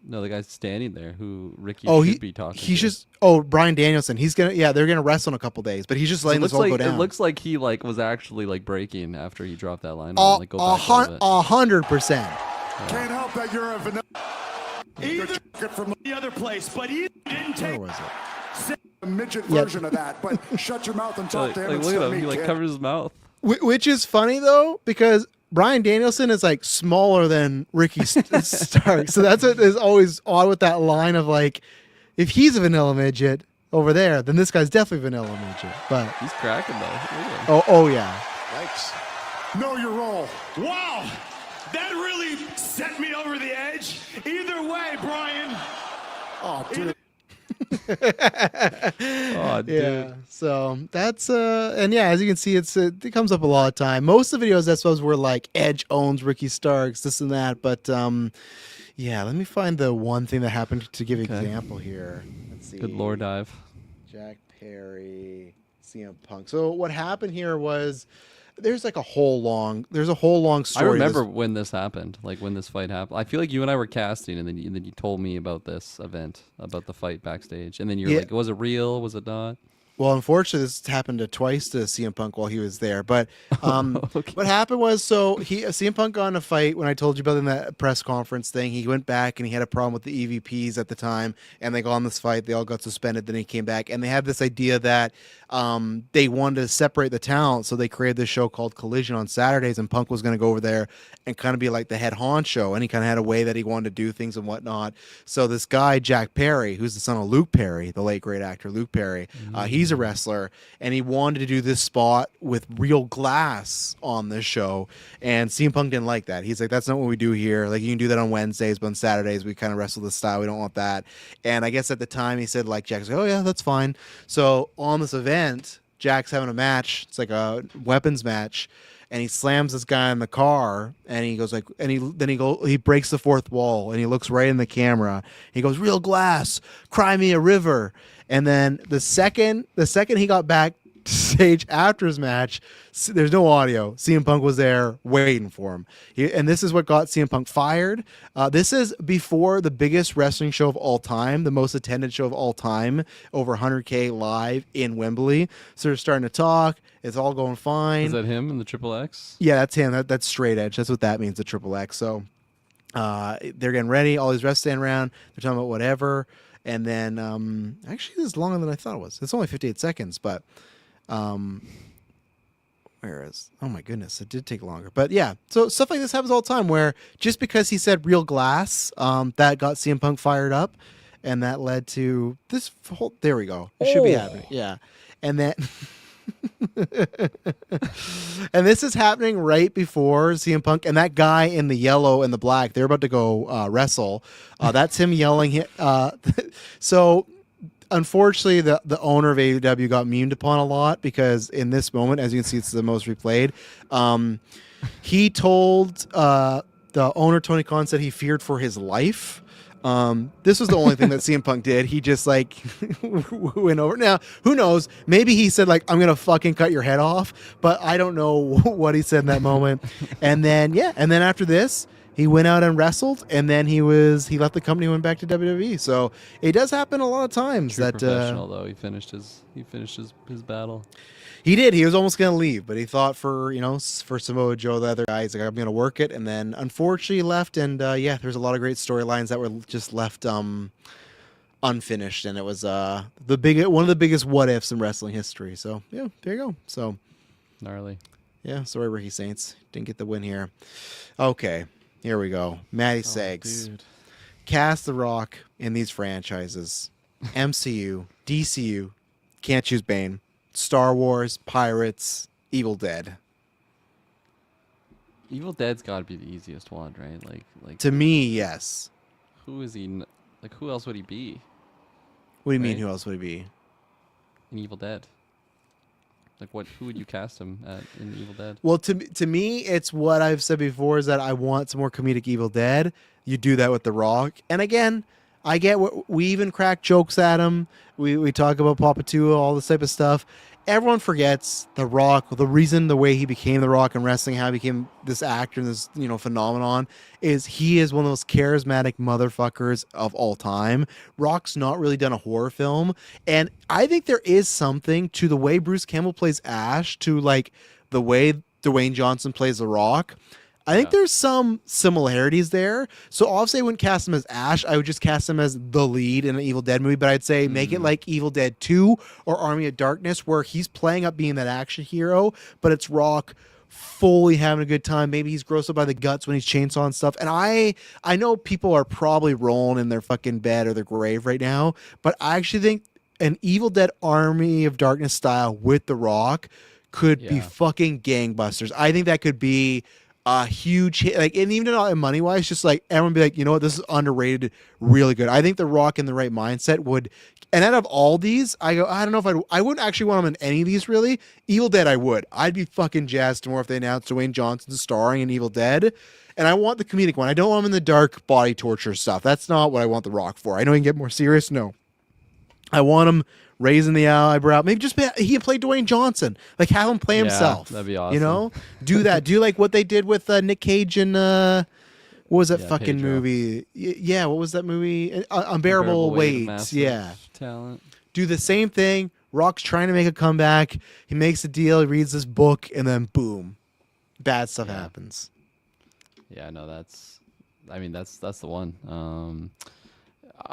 No, the guy's standing there who Ricky Oh, should be talking he's to. just Brian Danielson. They're gonna wrestle in a couple days, but he's just letting this all go down. It looks like he was actually breaking after he dropped that line. Go back a little bit. 100%. Can't help that you're a vanilla Either from the other place, but he didn't Where take was it? a midget version of that, but shut your mouth and talk to him Look instead at of him. me, He kid. covers his mouth. Which is funny though, because Brian Danielson is like smaller than Ricky Stark. So that's what is always odd with that line of like, if he's a vanilla midget over there, then this guy's definitely vanilla midget. But He's cracking though. Look at him. oh yeah. Thanks. Know your role. Wow, that really set me over the edge. Either way, Brian. Oh, dude. Oh, dude. Yeah. So that's and yeah, as you can see, it comes up a lot of time. Most of the videos I suppose were like Edge owns Ricky Starks, this and that. But yeah, let me find the one thing that happened to give example here. Let's see. Good lore dive. Jack Perry, CM Punk. So what happened here was there's a whole long story. I remember when this happened, like when this fight happened. I feel like you and I were casting, and then you told me about this event, about the fight backstage, and then you're like, was it real? Was it not? Well, unfortunately, this happened twice to CM Punk while he was there. But Okay. what happened was, so CM Punk got in a fight when I told you about in that press conference thing. He went back and he had a problem with the EVPs at the time, and they got on this fight. They all got suspended. Then he came back, and they had this idea that they wanted to separate the talent, so they created this show called Collision on Saturdays, and Punk was going to go over there and kind of be like the head honcho, and he kind of had a way that he wanted to do things and whatnot. So this guy, Jack Perry, who's the son of Luke Perry, the late great actor Luke Perry, he's a wrestler, and he wanted to do this spot with real glass on this show, and CM Punk didn't like that. He's like, that's not what we do here. Like, you can do that on Wednesdays, but on Saturdays we kind of wrestle this style. We don't want that. And I guess at the time he said, like, Jack's like, oh yeah, that's fine. So on this event, Jack's having a match. It's like a weapons match, and he slams this guy in the car, and he goes like, and he breaks the fourth wall, and he looks right in the camera. He goes, real glass, cry me a river. And then the second he got back stage after his match, there's no audio. CM Punk was there waiting for him. And this is what got CM Punk fired. This is before the biggest wrestling show of all time, the most attended show of all time, over 100K live in Wembley. So they're starting to talk. It's all going fine. Is that him in the Triple X? Yeah, that's him. That's straight edge. That's what that means, the Triple X. So they're getting ready. All these refs stand around. They're talking about whatever. And then, actually, this is longer than I thought it was. It's only 58 seconds, but where is? Oh my goodness, it did take longer. But yeah, so stuff like this happens all the time. Where just because he said real glass, that got CM Punk fired up, and that led to this whole. There we go. It should be happening. Yeah, and then. And this is happening right before CM Punk and that guy in the yellow and the black, they're about to go wrestle. That's him yelling. So unfortunately, the owner of AEW got memed upon a lot because in this moment, as you can see, it's the most replayed. He told the owner, Tony Khan, said he feared for his life. This was the only thing that CM Punk did. He just like went over. Now, who knows? Maybe he said like, I'm going to fucking cut your head off, but I don't know what he said in that moment. And then after this, He went out and wrestled, and then he left the company and went back to WWE. So it does happen a lot of times. True that professional though. He finished his battle. He did. He was almost going to leave, but he thought for Samoa Joe, the other guy, he's like, I'm going to work it. And then unfortunately he left. And yeah, there's a lot of great storylines that were just left unfinished. And it was one of the biggest what ifs in wrestling history. So yeah, there you go. So Gnarly. yeah, sorry, Ricky Saints. Didn't get the win here. Okay, here we go. Matty Sags. Dude. Cast The Rock in these franchises. MCU, DCU, can't choose Bane. Star Wars, Pirates, Evil Dead. Evil Dead's got to be the easiest one, right? Like To me, yes. who is he? Like who else would he be What do you mean? Right. Who else would it be? in Evil Dead? Like who would you cast him in Evil Dead? Well, to me, it's what I've said before is that I want some more comedic Evil Dead. You do that with The Rock, and again, I get what we even crack jokes at him. We talk about Papatua, all this type of stuff. Everyone forgets The Rock. The reason the way he became The Rock in wrestling, how he became this actor and this phenomenon, is he is one of those charismatic motherfuckers of all time. Rock's not really done a horror film, and I think there is something to the way Bruce Campbell plays Ash, to like the way Dwayne Johnson plays The Rock. I think there's some similarities there. So obviously I wouldn't cast him as Ash. I would just cast him as the lead in an Evil Dead movie. But I'd say make it like Evil Dead 2 or Army of Darkness, where he's playing up being that action hero, but it's Rock fully having a good time. Maybe he's grossed up by the guts when he's chainsawing stuff. And I know people are probably rolling in their fucking bed or their grave right now, but I actually think an Evil Dead Army of Darkness style with The Rock could be fucking gangbusters. I think that could be a huge hit, like, and even not money wise, just like everyone be like, you know what, this is underrated, really good. I think The Rock in the right mindset would, and out of all these, I don't know if I wouldn't actually want him in any of these really. Evil Dead, I would. I'd be fucking jazzed more if they announced Dwayne Johnson starring in Evil Dead. And I want the comedic one. I don't want him in the dark body torture stuff. That's not what I want The Rock for. I know he can get more serious. No, I want him raising the eyebrow. Maybe just he played Dwayne Johnson. Like have him play himself. That'd be awesome. You know, do that. Do like what they did with Nick Cage and what was that fucking Pedro. movie? Yeah, what was that movie? Unbearable Weight. Yeah, Talent. do the same thing. Rock's trying to make a comeback. He makes a deal. He reads this book, and then boom, bad stuff happens. Yeah, no, that's the one.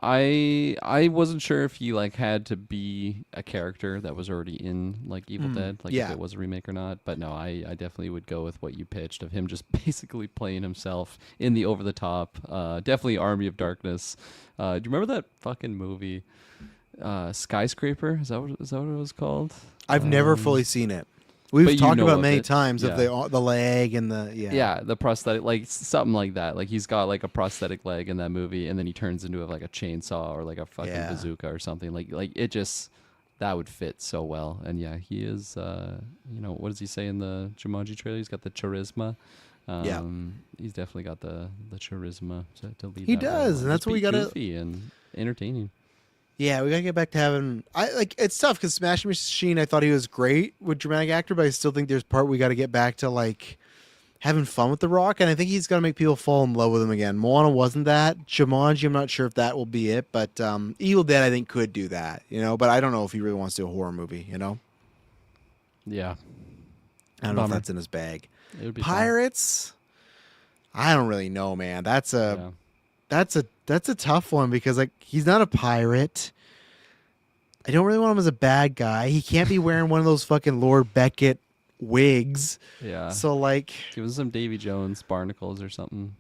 I wasn't sure if he like had to be a character that was already in like Evil Dead, like if it was a remake or not. But no, I definitely would go with what you pitched of him just basically playing himself in the over the top. Definitely Army of Darkness. Do you remember that fucking movie, Skyscraper? Is that what it was called? I've never fully seen it. We've talked about of many it. times Yeah. of the leg and the the prosthetic, like something like that. Like he's got like a prosthetic leg in that movie, and then he turns into like a chainsaw or like a fucking bazooka or something. Like it just that would fit so well. And yeah, he is. What does he say in the Jumanji trailer? He's got the charisma. He's definitely got the charisma to lead. He that does, role. and that's Just what we be gotta. goofy and entertaining. Yeah, we gotta get back to having. It's tough because Smash Machine. I thought he was great with dramatic actor, but I still think there's part we got to get back to like having fun with The Rock, and I think he's gonna make people fall in love with him again. Moana wasn't that. Jumanji, I'm not sure if that will be it, but Evil Dead I think could do that. But I don't know if he really wants to do a horror movie. Yeah, I don't know if Bummer. that's in his bag. It would be fun. Pirates. I don't really know, man. That's a tough one because like he's not a pirate. I don't really want him as a bad guy. He can't be wearing one of those fucking Lord Beckett wigs. Yeah. So like Give us some Davy Jones barnacles or something.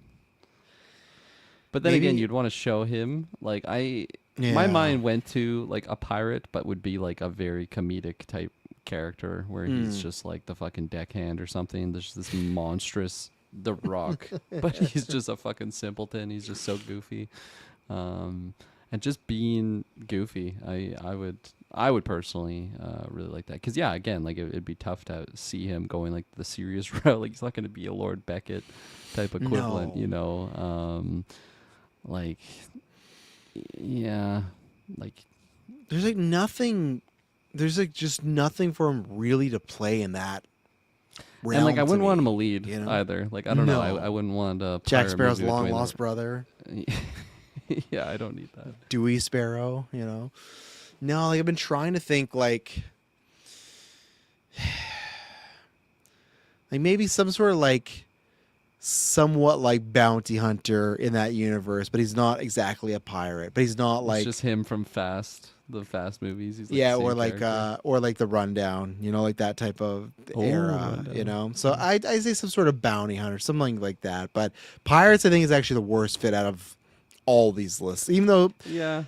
But then Maybe- again, you'd want to show him like my Yeah. mind went to like a pirate, but would be like a very comedic type character where he's just like the fucking deckhand or something. There's this monstrous The Rock, but he's just a fucking simpleton. He's just so goofy, and just being goofy. I would personally really like that because again, like it'd be tough to see him going like the serious route. Like he's not going to be a Lord Beckett type equivalent, No. like there's like nothing. There's like just nothing for him really to play in that And like, realm I to wouldn't want him a me, lead you know? either. Like, I don't know. No. I wouldn't want a Jack pirate Sparrow's movie with long Dwayne lost The- brother, Yeah, I don't need that. Dewey Sparrow. You know, no. Like I've been trying to think like maybe some sort of like somewhat like bounty hunter in that universe, but he's not exactly a pirate. But he's not like It's just him from the Fast movies. He's like yeah, the or same like character. or like the Rundown, you know, like that type of era, Rundown. you know. So I say some sort of bounty hunter, something like that. But pirates, I think, is actually the worst fit out of all these lists. Even though Yeah.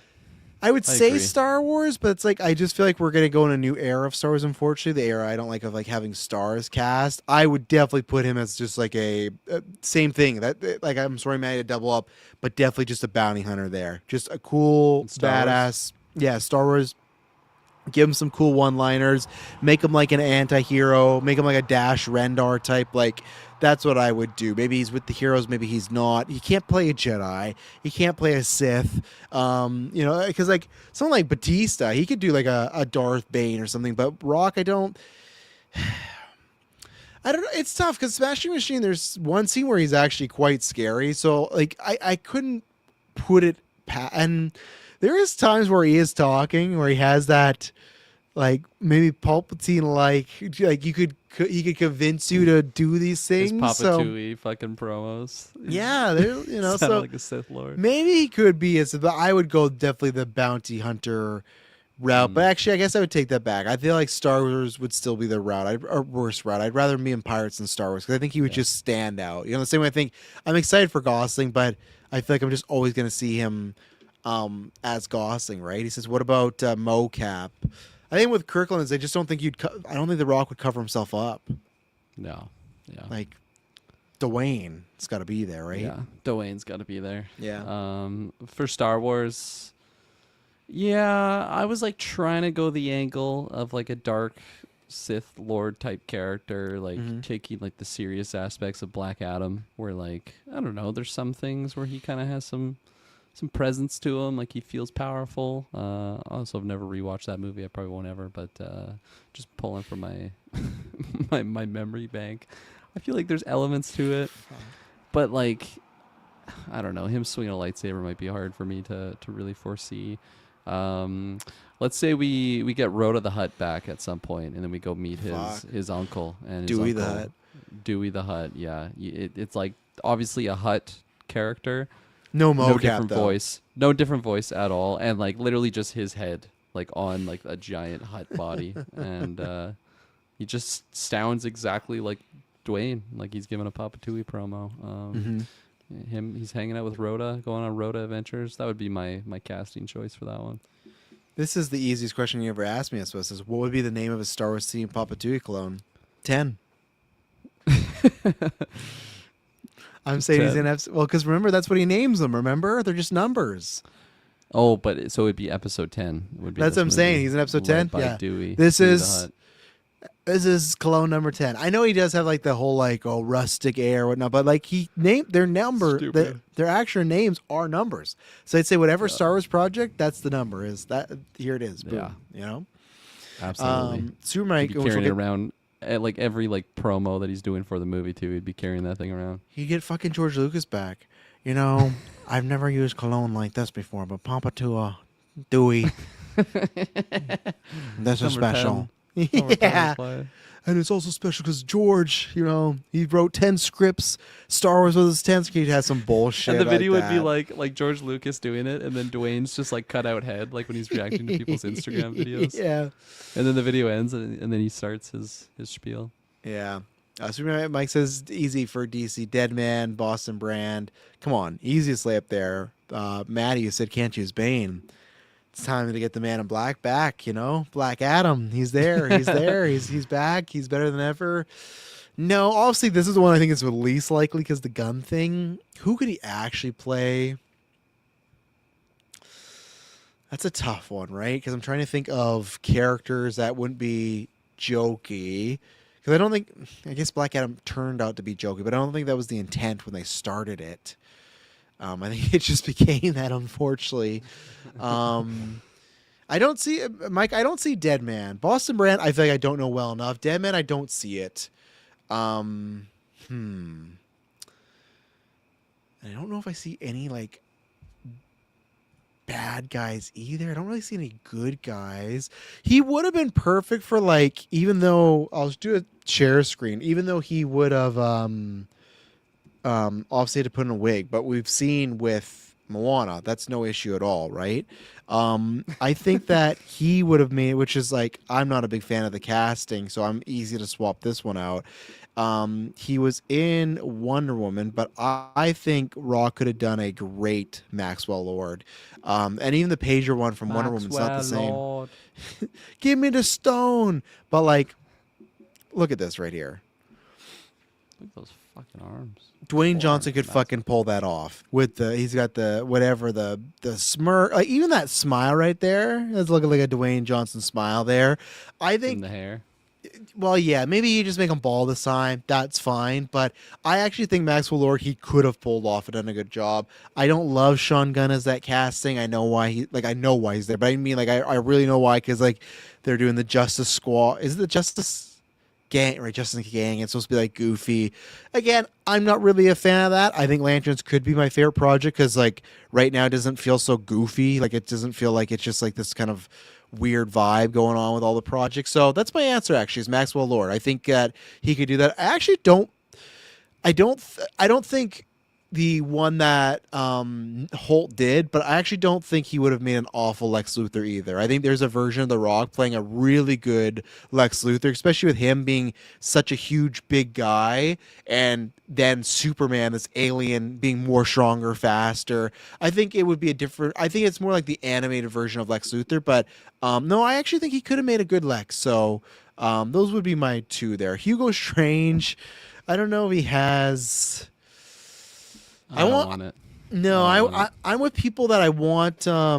I would I say agree. Star Wars, but it's like I just feel like we're gonna go in a new era of Star Wars. Unfortunately, the era I don't like of like having stars cast. I would definitely put him as just like a same thing. That like I'm sorry, man, to double up, but definitely just a bounty hunter there. Just a cool, Star Wars? badass. Yeah, Star Wars. Give him some cool one-liners. Make him like an anti-hero. Make him like a Dash Rendar type. Like that's what I would do. Maybe he's with the heroes. Maybe he's not. He can't play a Jedi. He can't play a Sith. You know, because like someone like Batista, he could do like a Darth Bane or something. But Rock, I don't. I don't know. It's tough because Smashing Machine. There's one scene where he's actually quite scary. So like I couldn't put it and there is times where he is talking where he has that like maybe Palpatine like he could convince you to do these His things. Papa So Tooie fucking promos. yeah, there you know Sounded so like a Sith Lord. maybe he could be but I would go definitely the bounty hunter route. But actually, I guess I would take that back. I feel like Star Wars would still be the route, or worst route. I'd rather him be in Pirates than Star Wars because I think he would just stand out. You know, the same way I think I'm excited for Gosling, but I feel like I'm just always going to see him as Gosling, right? He says, "What about mocap?" I think with Kirkland is I just don't think I don't think The Rock would cover himself up. No. Yeah. Like Dwayne's got to be there, right? Yeah. Dwayne's got to be there. Yeah. For Star Wars, yeah, I was like trying to go the angle of like a dark Sith Lord type character, like taking like the serious aspects of Black Adam, where like I don't know, there's some things where he kind of has some presence to him, like he feels powerful. Also, I've never rewatched that movie. I probably won't ever, but just pulling from my my memory bank, I feel like there's elements to it, but like I don't know, him swinging a lightsaber might be hard for me to really foresee. Let's say we get Rhoda the Hutt back at some point, and then we go meet his uncle and his Dewey the uncle, Hutt. Dewey the Hutt. Yeah, it's like obviously a Hutt character. No No mocap different though. voice. No different voice at all. And like literally just his head, like on like a giant Hutt body. And he just sounds exactly like Dwayne. Like he's giving a Papa Tooie promo. He's hanging out with Rhoda, going on Rhoda adventures. That would be my casting choice for that one. This is the easiest question you ever asked me, I suppose. Is what would be the name of a Star Wars themed Papa Tooie clone? 10. I'm saying he's 10. in episode. Well, because remember, that's what he names them. Remember? They're just numbers. Oh, but so it'd be episode 10. Would be That's this what I'm saying. movie, He's in episode led 10. by Yeah. Dewey. This Dewey the is Hutt. this is clone number 10. I know he does have like the whole like rustic air or whatnot, but like he named their number. Stupid. Their actual names are numbers. So I'd say whatever Star Wars project, that's the number. Is that here it is? Boom. Yeah. You know. Absolutely. Super He'd Mike. be carrying it around at like every like promo that he's doing for the movie too. He'd be carrying that thing around. You get fucking George Lucas back. You know, I've never used cologne like this before, but Papa Tua, Dewey, this is Number special. 10. Number 10 Yeah, play. and it's also special because George, you know, he wrote 10 scripts. Star Wars was his 10th. He had some bullshit. And the video like would be that. like George Lucas doing it, and then Dwayne's just like cut out head, like when he's reacting to people's Instagram videos. Yeah, And then the video ends, and then he starts his spiel. yeah. Super Mike says easy for DC. Deadman, Boston Brand. Come on, easiest layup there. Maddie, you said can't use Bane. It's time to get the Man in Black back. You know, Black Adam. He's there. He's there. He's back. He's better than ever. No, obviously this is the one I think is the least likely because the gun thing. Who could he actually play? That's a tough one, right? Because I'm trying to think of characters that wouldn't be jokey. Because I don't think, I guess Black Adam turned out to be jokey, but I don't think that was the intent when they started it. I think it just became that, unfortunately. I don't see, Mike, I don't see Deadman. Boston Brand, I feel like I don't know well enough. Deadman, I don't see it. And I don't know if I see any like bad guys either. I don't really see any good guys. He would have been perfect for like, even though I'll just do a share screen, even though he would have obviously had to put in a wig, but we've seen with Moana, that's no issue at all, right? I think that he would have made, which is like, I'm not a big fan of the casting, so I'm easy to swap this one out. He was in Wonder Woman, but I think Rock could have done a great Maxwell Lord. And even the pager one from Wonder Woman's not the same. Lord. Give me the stone. But like, look at this right here. Look at those fucking arms. Dwayne Johnson could fucking pull that off with he's got the whatever the smirk, like even that smile right there. It's looking like a Dwayne Johnson smile there. I In think, the hair. well, yeah, maybe you just make him bald this time. That's fine. But I actually think Maxwell Lord, he could have pulled off and done a good job. I don't love Sean Gunn as that casting. I know why I know why he's there, but I mean, like, I really know why, because like they're doing the Justice Squad. Is it the Justice Gang, right? Justice Gang. It's supposed to be like goofy. Again, I'm not really a fan of that. I think Lanterns could be my favorite project because like right now it doesn't feel so goofy. Like it doesn't feel like it's just like this kind of weird vibe going on with all the projects. So that's my answer actually, is Maxwell Lord. I think that he could do that. I actually don't think the one that Holt did, but I actually don't think he would have made an awful Lex Luthor either. I think there's a version of The Rock playing a really good Lex Luthor, especially with him being such a huge big guy, and then Superman, this alien, being more stronger, faster. I think it would be I think it's more like the animated version of Lex Luthor, but no, I actually think he could have made a good Lex. So those would be my two there. Hugo Strange, I don't know if he has... I don't want it. No, I'm with people that I want. I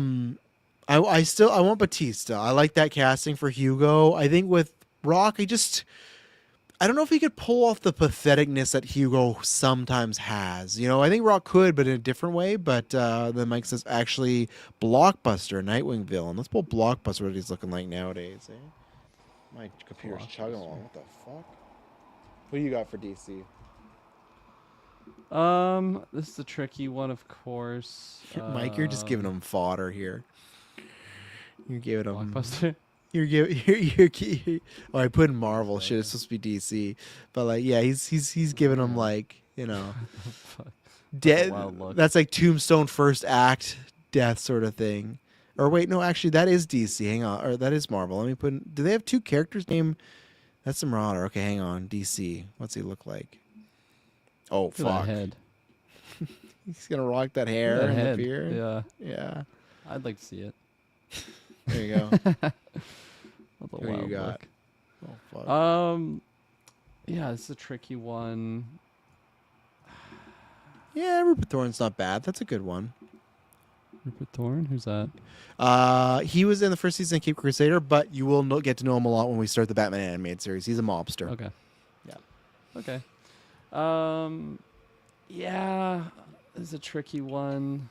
want Batista. I like that casting for Hugo. I think with Rock, I don't know if he could pull off the patheticness that Hugo sometimes has. You know, I think Rock could, but in a different way. But then Mike says, actually, Blockbuster, Nightwing villain. Let's pull Blockbuster, what he's looking like nowadays. Eh? My computer's chugging along. What the fuck? What do you got for DC? This is a tricky one, of course. Mike, you're just giving him fodder here. You're giving him Blockbuster. You're giving. Oh, I put in Marvel. Shit, it's supposed to be DC, but like, yeah, he's giving him like, you know, dead. Wild look. That's like Tombstone first act death sort of thing. Or wait, no, actually, that is DC. Hang on, or that is Marvel. Let me put in. Do they have two characters named? That's the Marauder. Okay, hang on. DC. What's he look like? Oh, Look at fuck. that head. He's gonna rock that hair That and head. the beard. Yeah. Yeah. I'd like to see it. There you go. That's a Who you wild got? look. Oh, fuck. Yeah, this is a tricky one. Yeah, Rupert Thorne's not bad. That's a good one. Rupert Thorne? Who's that? He was in the first season of Cape Crusader, but you will get to know him a lot when we start the Batman animated series. He's a mobster. Okay. Yeah. Okay. Yeah, this is a tricky one.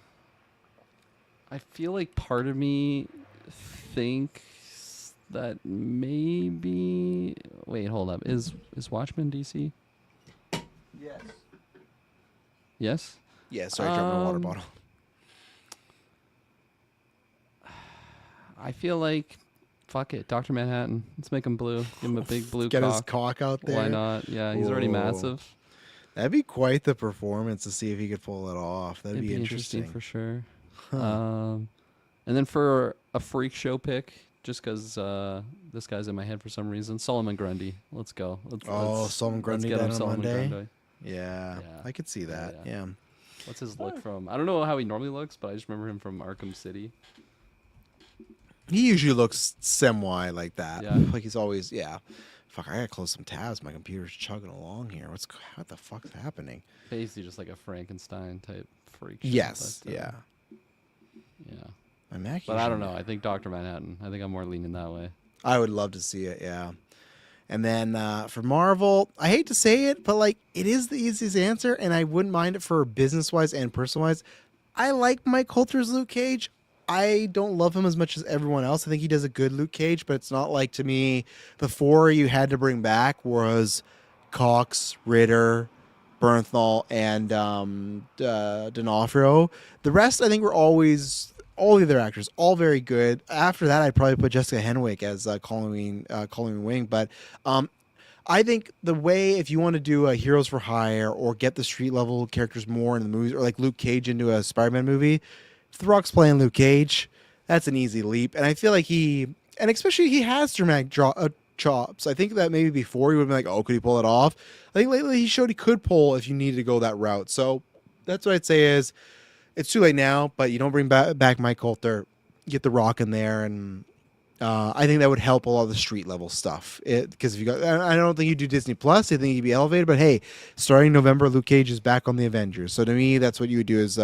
I feel like part of me thinks that maybe... Wait, hold up. Is Watchmen DC? Yes. Yes? Yeah, sorry, I dropped my water bottle. I feel like, fuck it, Dr. Manhattan. Let's make him blue. Give him a big blue Get his cock. cock out there. Why not? Yeah, he's already Whoa. massive. That'd be quite the performance to see if he could pull it off. That'd It'd be interesting for sure. Huh. And then for a freak show pick, just because this guy's in my head for some reason, Solomon Grundy. Let's go. Solomon Grundy let's get down him on Solomon Monday? Grundy. Yeah, Yeah. I could see that. Yeah. What's his look from? I don't know how he normally looks, but I just remember him from Arkham City. He usually looks semi like that. Yeah. Like he's always, yeah. Fuck, I gotta close some tabs. My computer's chugging along here. What the fuck's happening? Basically just like a Frankenstein type freak show. Yes, but, yeah. Yeah. My Mac But I don't usually- know. I think Dr. Manhattan. I think I'm more leaning that way. I would love to see it, yeah. And then for Marvel, I hate to say it, but like it is the easiest answer, and I wouldn't mind it for business wise and personal wise. I like Mike Coulter's Luke Cage. I don't love him as much as everyone else. I think he does a good Luke Cage, but it's not like, to me, the four you had to bring back was Cox, Ritter, Bernthal, and D'Onofrio. The rest, I think, were always all the other actors, all very good. After that, I'd probably put Jessica Henwick as Colleen Wing. But I think the way, if you want to do a Heroes for Hire or get the street level characters more in the movies, or like Luke Cage into a Spider-Man movie, if The Rock's playing Luke Cage, that's an easy leap. And I feel like and especially he has dramatic chops. I think that maybe before he would have been like, oh, could he pull it off? I think lately he showed he could pull if you needed to go that route. So that's what I'd say is it's too late now, but you don't bring back Mike Coulter, get The Rock in there, and I think that would help a lot of the street level stuff. Because if you got, I don't think you do Disney Plus. I think you'd be elevated. But hey, starting November, Luke Cage is back on the Avengers. So to me, that's what you would do is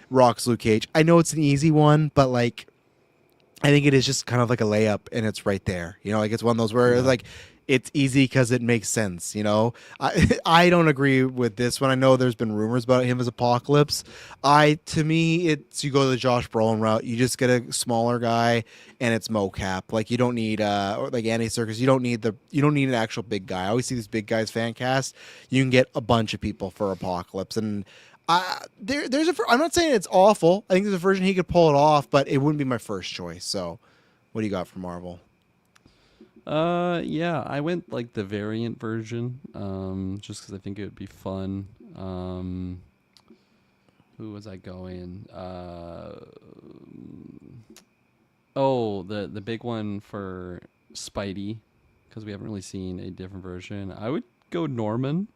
Rock's Luke Cage. I know it's an easy one, but like, I think it is just kind of like a layup, and it's right there. You know, like it's one of those where it's like it's easy because it makes sense. You know, I don't agree with this one. I know there's been rumors about him as Apocalypse. To me, it's you go the Josh Brolin route. You just get a smaller guy, and it's mocap. Like you don't need or like Andy Serkis. You don't need an actual big guy. I always see these big guys fan cast. You can get a bunch of people for Apocalypse, and I'm not saying it's awful. I think there's a version he could pull it off, but it wouldn't be my first choice. So, what do you got for Marvel? Yeah, I went like the variant version, just because I think it would be fun. Who was I going? The big one for Spidey, because we haven't really seen a different version. I would go Norman.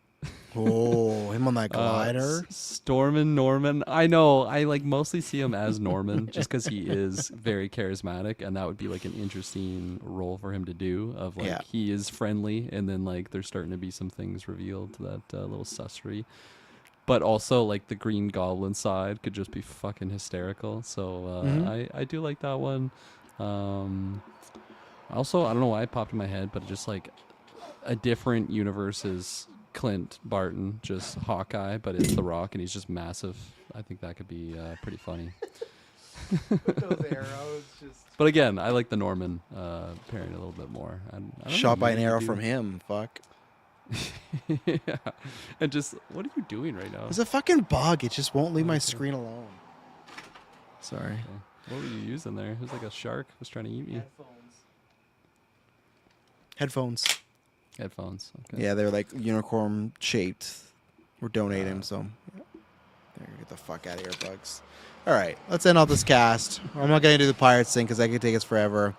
Oh, him on that glider. Stormin' Norman. I know. I like mostly see him as Norman just because he is very charismatic, and that would be like an interesting role for him to do. Of like he is friendly, and then like there's starting to be some things revealed to that little sussery. But also like the Green Goblin side could just be fucking hysterical. So I do like that one. Also, I don't know why it popped in my head, but just like a different universe's Clint Barton, just Hawkeye, but it's The Rock, and he's just massive. I think that could be pretty funny. Those arrows, just. But again, I like the Norman pairing a little bit more. I don't Shot know, by an maybe arrow from him. Fuck. Yeah, and just what are you doing right now? There's a fucking bug. It just won't leave my screen alone. Sorry. Okay. What were you using there? It was like a shark was trying to eat you. Headphones. Headphones. Okay. Yeah, they're like unicorn shaped. We're donating, so there, get the fuck out of here, bugs. All right, let's end off this cast. I'm not gonna do the Pirates thing because that could take us forever.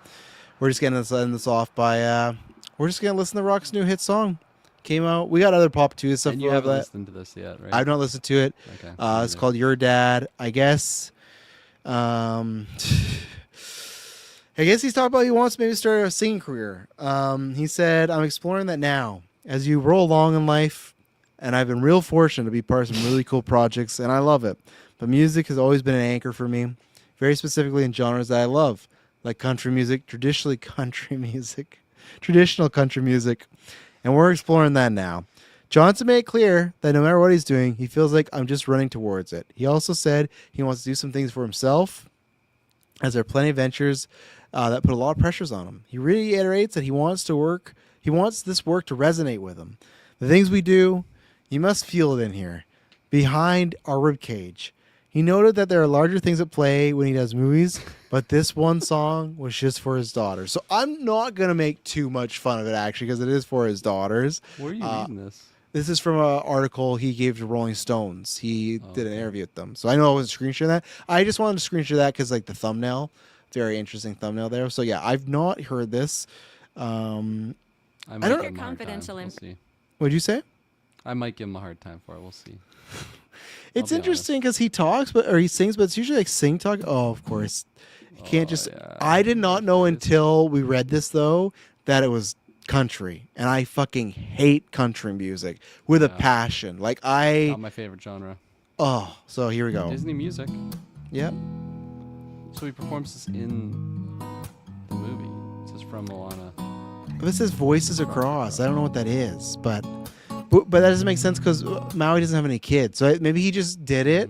We're just gonna end this off by we're just gonna listen to Rock's new hit song. Came out. We got other pop too stuff. And you haven't listened to this yet, right? I've not listened to it. Okay. It's called Your Dad, I guess. I guess he's talking about he wants to maybe start a singing career. He said, I'm exploring that now. As you roll along in life, and I've been real fortunate to be part of some really cool projects, and I love it. But music has always been an anchor for me, very specifically in genres that I love, like country music, traditional country music. And we're exploring that now. Johnson made it clear that no matter what he's doing, he feels like I'm just running towards it. He also said he wants to do some things for himself, as there are plenty of ventures that put a lot of pressures on him. He reiterates that he wants this work to resonate with him. The things we do, you must feel it in here, behind our ribcage. He noted that there are larger things at play when he does movies, but this one song was just for his daughter. So I'm not going to make too much fun of it, actually, because it is for his daughters. Where are you reading this? This is from an article he gave to Rolling Stones. He did an interview with them. So I know I wasn't screenshotting that. I just wanted to screenshot that because, like, the thumbnail, very interesting thumbnail there. So, yeah, I've not heard this. I don't- don't confidential We'll see. What'd you say? I might give him a hard time for it. We'll see. It's be interesting because he talks, or he sings, but it's usually like sing talk. Oh, of course. You can't just. yeah. I did not know until we read this, though, that it was country. And I fucking hate country music with a passion. Like, Not my favorite genre. Oh, so here we go. Disney music. Yep. So he performs this in the movie. This is from Moana. This says voices across. I don't know what that is, but that doesn't make sense because Maui doesn't have any kids. So maybe he just did it,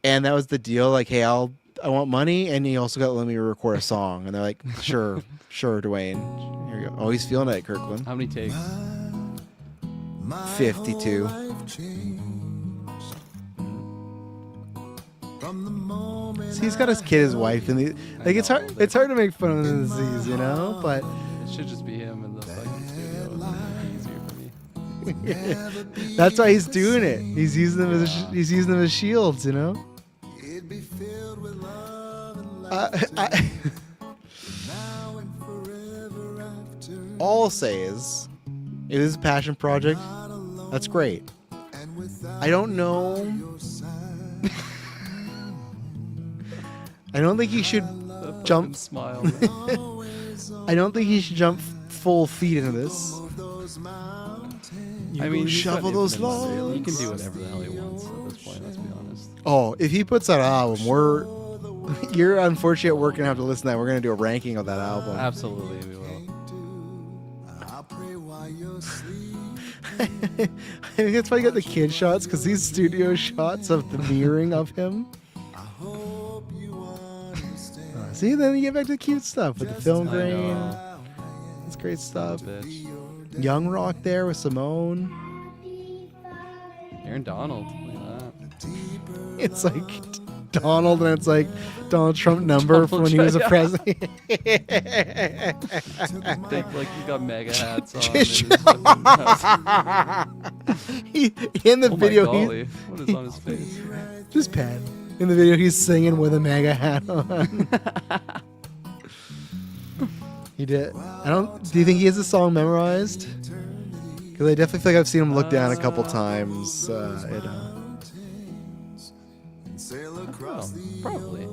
and that was the deal. Like, hey, I want money, and he also got to let me record a song. And they're like, sure, Dwayne. Here you go. Oh, he's feeling it, Kirkland. How many takes? 52. See, he's got his kid, his wife, and like it's hard. It's hard to make fun of the disease, you know. But It should just be him in the fucking studio. It'd be easier for me. that's why he's doing it. He's using them he's using them as shields, you know. All I'll say is, it is a passion project. That's great. I don't know. I don't think he should jump. Smile. I don't think he should jump full feet into this. I mean, he's got shovel those infinite money. logs. He can do whatever the hell he wants at this point. Let's be honest. Oh, if he puts out an album, you're unfortunate we're gonna have to listen to that. We're gonna do a ranking of that album. Absolutely, we will. I think that's why you got the kid shots, because these studio shots of the mirroring of him. See, then you get back to the cute stuff with the film I grain. know. It's great stuff. Bitch. Young Rock there with Simone. Aaron Donald. Look at that. It's like Donald, and it's like Donald Trump number from when he was a president. Think like he's got mega hats on. Just- and he's In the oh video, my golly. What is on his face? just Pat. In the video, he's singing with a mega hat on. He did. I don't. Do you think he has the song memorized? Because I definitely feel like I've seen him look down a couple times. Oh, probably.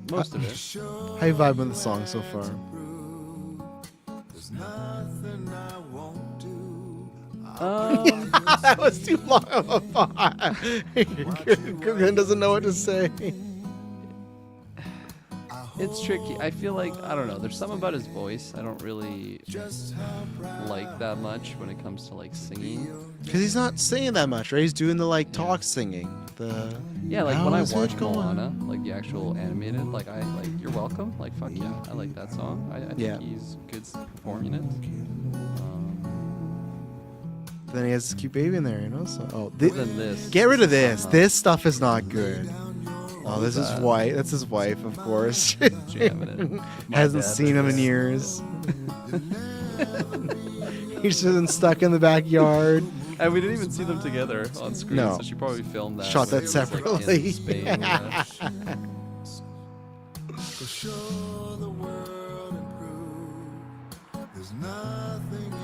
Most of it. How you vibe with the song so far? That was too long of a pause. Glenn doesn't know what to say. It's tricky. I feel like, I don't know, there's something about his voice I don't really like that much when it comes to like singing. Because he's not singing that much, right? He's doing the like talk singing. Yeah, like when I How's it watch going? Moana, like the actual animated, like I like You're Welcome, like fuck yeah, I like that song. I Yeah. think he's good performing it. Then he has this cute baby in there, you know. So, Than this. get rid of this. somehow This stuff is not good. Oh, this is that? white. That's his wife, of course. jamming it. My Hasn't dad seen him in years. He's just been stuck in the backyard. And we didn't even see them together on screen, No. so she probably filmed that. Shot when that he was, like, in separately. Spain or whatever.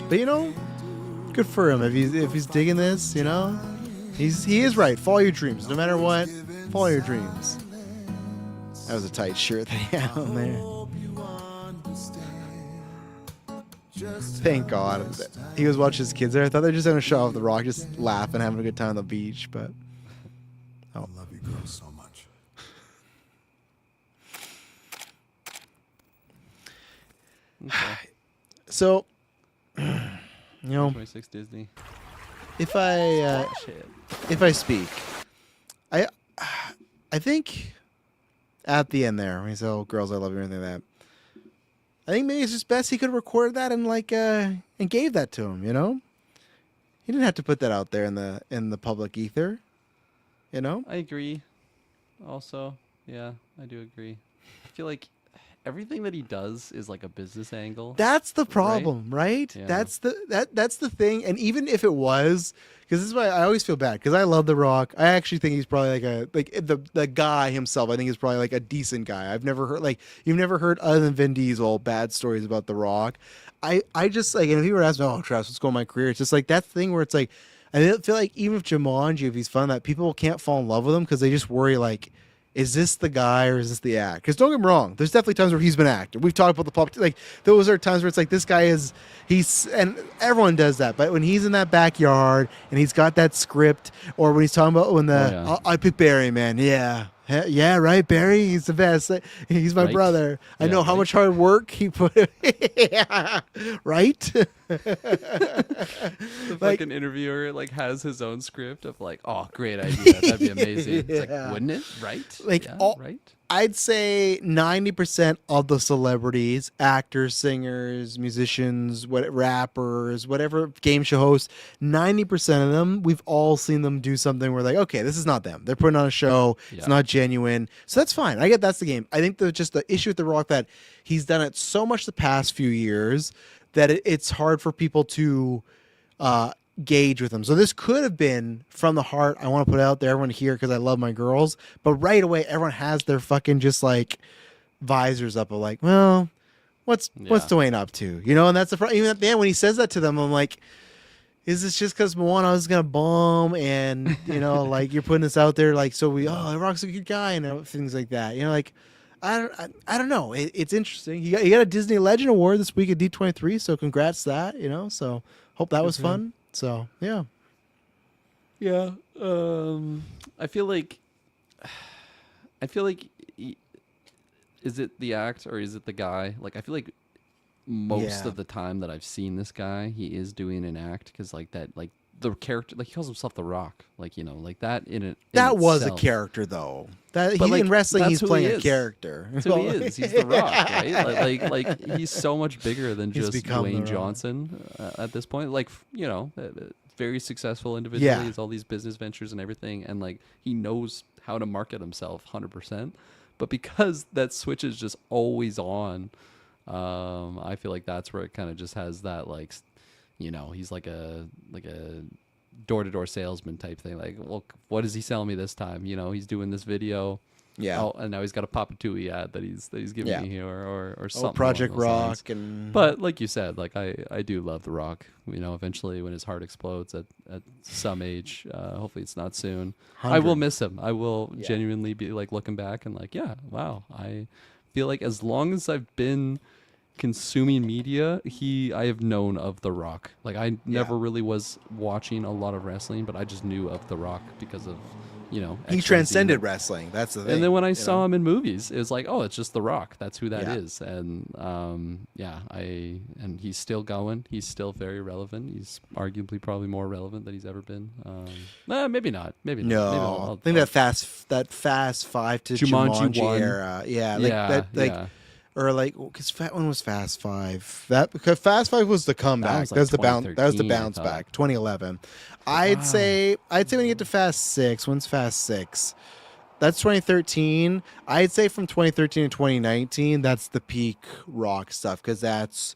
But you know, good for him if he's digging this. You know, he is right. Follow your dreams, no matter what. Follow your dreams. That was a tight shirt that he had on there. Thank God. He was watching his kids there. I thought they were just going to show off the Rock, just laughing, having a good time on the beach. But I love you girls so much. Okay. so, you know, 26 Disney. if I Shit. if I speak, I think at the end there when he said, "Oh, girls, I love you," or anything like that. I think maybe it's just best he could have recorded that and and gave that to him. You know, he didn't have to put that out there in the public ether. You know, I agree. Also, yeah, I do agree. I feel like everything that he does is like a business angle. that's the problem, right? Yeah. That's the thing. And even if it was, because this is why I always feel bad, because I love The Rock. I actually think he's probably the guy himself. I think he's probably like a decent guy. I've never heard you've never heard other than Vin Diesel bad stories about The Rock. I just like, and if you were asking, oh, Travis, what's going on in my career? It's just like that thing where it's like, I feel like even if Jumanji, if he's fun, that people can't fall in love with him because they just worry like, is this the guy or is this the act? Because don't get me wrong, there's definitely times where he's been acting. We've talked about the pop, like those are times where it's like this guy and everyone does that. But when he's in that backyard and he's got that script, or when he's talking about I pick Barry, man, yeah, right, Barry, he's the best. He's my Right? brother. I Yeah, know how right. much hard work he put. Yeah, right. The like- fucking interviewer like has his own script of like, oh, great idea, that'd be amazing. It's Yeah. like, wouldn't it? Right? Like, yeah, all- right? I'd say 90% of the celebrities, actors, singers, musicians, rappers, whatever game show hosts, 90% of them, we've all seen them do something where like, okay, this is not them. They're putting on a show. Yeah. It's not genuine. So that's fine. I get that's the game. I think just the issue with The Rock that he's done it so much the past few years that it's hard for people to gauge with him. So this could have been from the heart. I want to put it out there, everyone here, because I love my girls. But right away, everyone has their fucking just like visors up of like, well, what's Dwayne up to? You know, and that's the even at the end when he says that to them, I'm like, is this just because Moana was gonna bomb and you know, like you're putting this out there, like so Rock's a good guy and things like that. You know, like I don't know. It's interesting. He got a Disney Legend Award this week at D23, so congrats to that. You know, so hope that was fun. So yeah. I feel like is it the act or is it the guy? Like I feel like most of the time that I've seen this guy, he is doing an act because like that, like the character, like he calls himself the Rock, like you know, like that in it. That was a character though. That But, he like, in wrestling, that's he's who playing he a is. character. That's who he is. He's the Rock, right? Like he's so much bigger than He's just become The Dwayne Rock. Johnson at this point. Like you know, very successful individual. Yeah. He has all these business ventures and everything, and like he knows how to market himself 100%. But because that switch is just always on, I feel like that's where it kind of just has that like, you know, he's like a door-to-door salesman type thing. Like, well, what is he selling me this time? You know, he's doing this video. Yeah. Oh, and now he's got a Papa Tui ad that he's giving Yeah. me here or something. along Project those lines. Rock and But like you said, like I do love The Rock. You know, eventually when his heart explodes at some age, hopefully it's not soon. I will 100. miss him. I will genuinely be like looking back and like, yeah, wow. I feel like as long as I've been consuming media, I have known of The Rock. Like I never really was watching a lot of wrestling, but I just knew of The Rock because of, you know, he XYZ. transcended wrestling. That's the thing. And then when I you saw know? him in movies, it was like, oh, it's just The Rock. That's who that Yeah. is. And and he's still going. He's still very relevant. He's arguably probably more relevant than he's ever been. Maybe not. Maybe not. Maybe No, I think that Fast Five to Jumanji 1. era. Yeah, like yeah, that, like yeah. or like because when was Fast Five? That because Fast Five was the comeback. was, like, That was the bounce. That was the 2013, I bounce thought. back. 2011. I'd say when you get to Fast Six. When's Fast Six? That's 2013. I'd say from 2013 to 2019, that's the peak Rock stuff because that's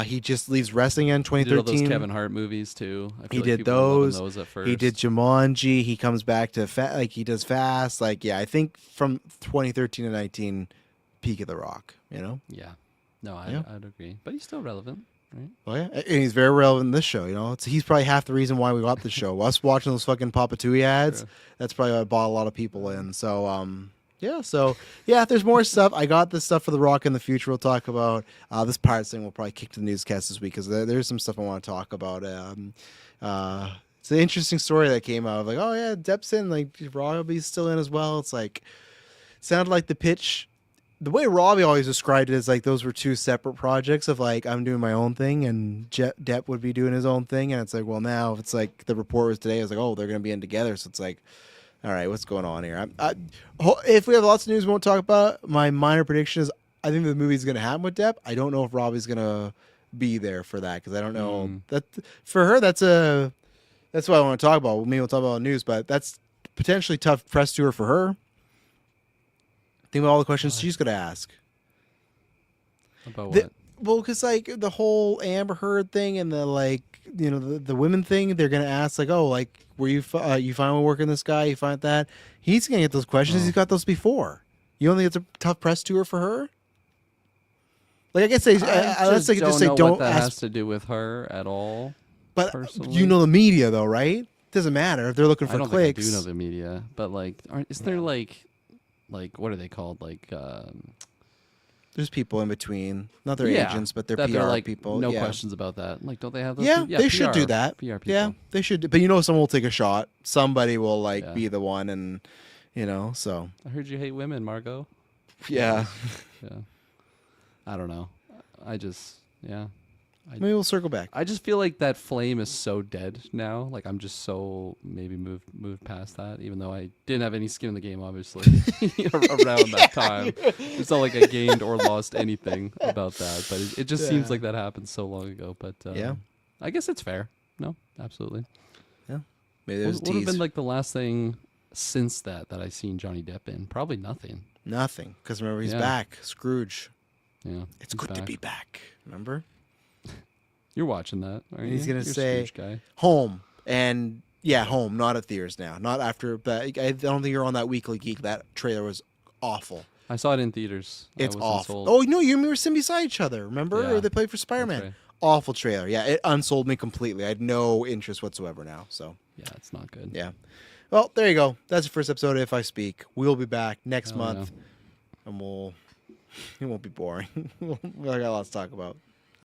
he just leaves wrestling in He did all 2013. those Kevin Hart movies too. I He feel like did people were loving those. those at first. He did Jumanji. He comes back to like he does Fast. Like yeah, I think from 2013 to 19, peak of The Rock. You know. Yeah. No, Yeah. I'd agree. But he's still relevant, right? Oh yeah, and he's very relevant in this show. You know, he's probably half the reason why we got the show. Us watching those fucking Papa Tui ads. True. That's probably what bought a lot of people in. So yeah. So yeah, if there's more stuff, I got this stuff for The Rock in the future. We'll talk about this Pirates thing. We'll probably kick to the newscast this week because there's some stuff I want to talk about. It's an interesting story that came out of like, oh yeah, Depp's in, like Robbie's still in as well. It's like sounded like the pitch. The way Robbie always described it is like those were two separate projects of like I'm doing my own thing and Depp would be doing his own thing, and it's like well now it's like the report was today. It was like oh they're gonna be in together, so it's like all right what's going on here? If we have lots of news we won't talk about. My minor prediction is I think the movie's gonna happen with Depp. I don't know if Robbie's gonna be there for that because I don't know that for her that's what I want to talk about. Maybe we'll talk about news, but that's potentially tough press tour for her. Think about all the questions she's gonna ask. About what? Well, because like the whole Amber Heard thing and the like, you know, the women thing, they're gonna ask like, oh, like, were you you finally working this guy? You find that he's gonna get those questions. He's got those before. You don't think it's a tough press tour for her? Like I guess they, let's like just say know don't what that ask. has to do with her at all. But personally. you know the media though, right? Doesn't matter if they're looking I for don't clicks. think I do know the media, but like, isn't there like what are they called? Like, There's people in between, not their yeah, agents, but they're that PR they're like, people. No yeah. questions about that. Like, don't they have those? Yeah, people? they should PR, do that. PR people. Yeah, they should. But you know, someone will take a shot. Somebody will like Yeah. be the one, and you know, so I heard you hate women, Margot. yeah. Yeah. I don't know. I just, yeah. Maybe we'll circle back. I just feel like that flame is so dead now. Like I'm just so maybe moved past that, even though I didn't have any skin in the game, obviously, around that time. It's not like I gained or lost anything about that, but it just seems like that happened so long ago. But Yeah. I guess it's fair. No, absolutely. Yeah. Maybe there's What would have been like the last thing since that I seen Johnny Depp in? Probably nothing. nothing. Because remember, he's Yeah. back. Scrooge. Yeah, It's he's good to back. be back. Remember? You're watching that, aren't you? He's gonna You're a say Scrooge guy. home. And yeah, home, not at theaters now. Not after, but I don't think you're on that Weekly Geek. That trailer was awful. I saw it in theaters. I It's wasn't awful. sold. Oh, no, you and me were sitting beside each other. Remember? Yeah, Or they played for Spider-Man. right. Awful trailer. Yeah, it unsold me completely. I had no interest whatsoever now. So, Yeah, it's not good. yeah. Well, there you go. That's the first episode of If I Speak. We'll be back next Hell month. And it won't be boring. We got lots to talk about.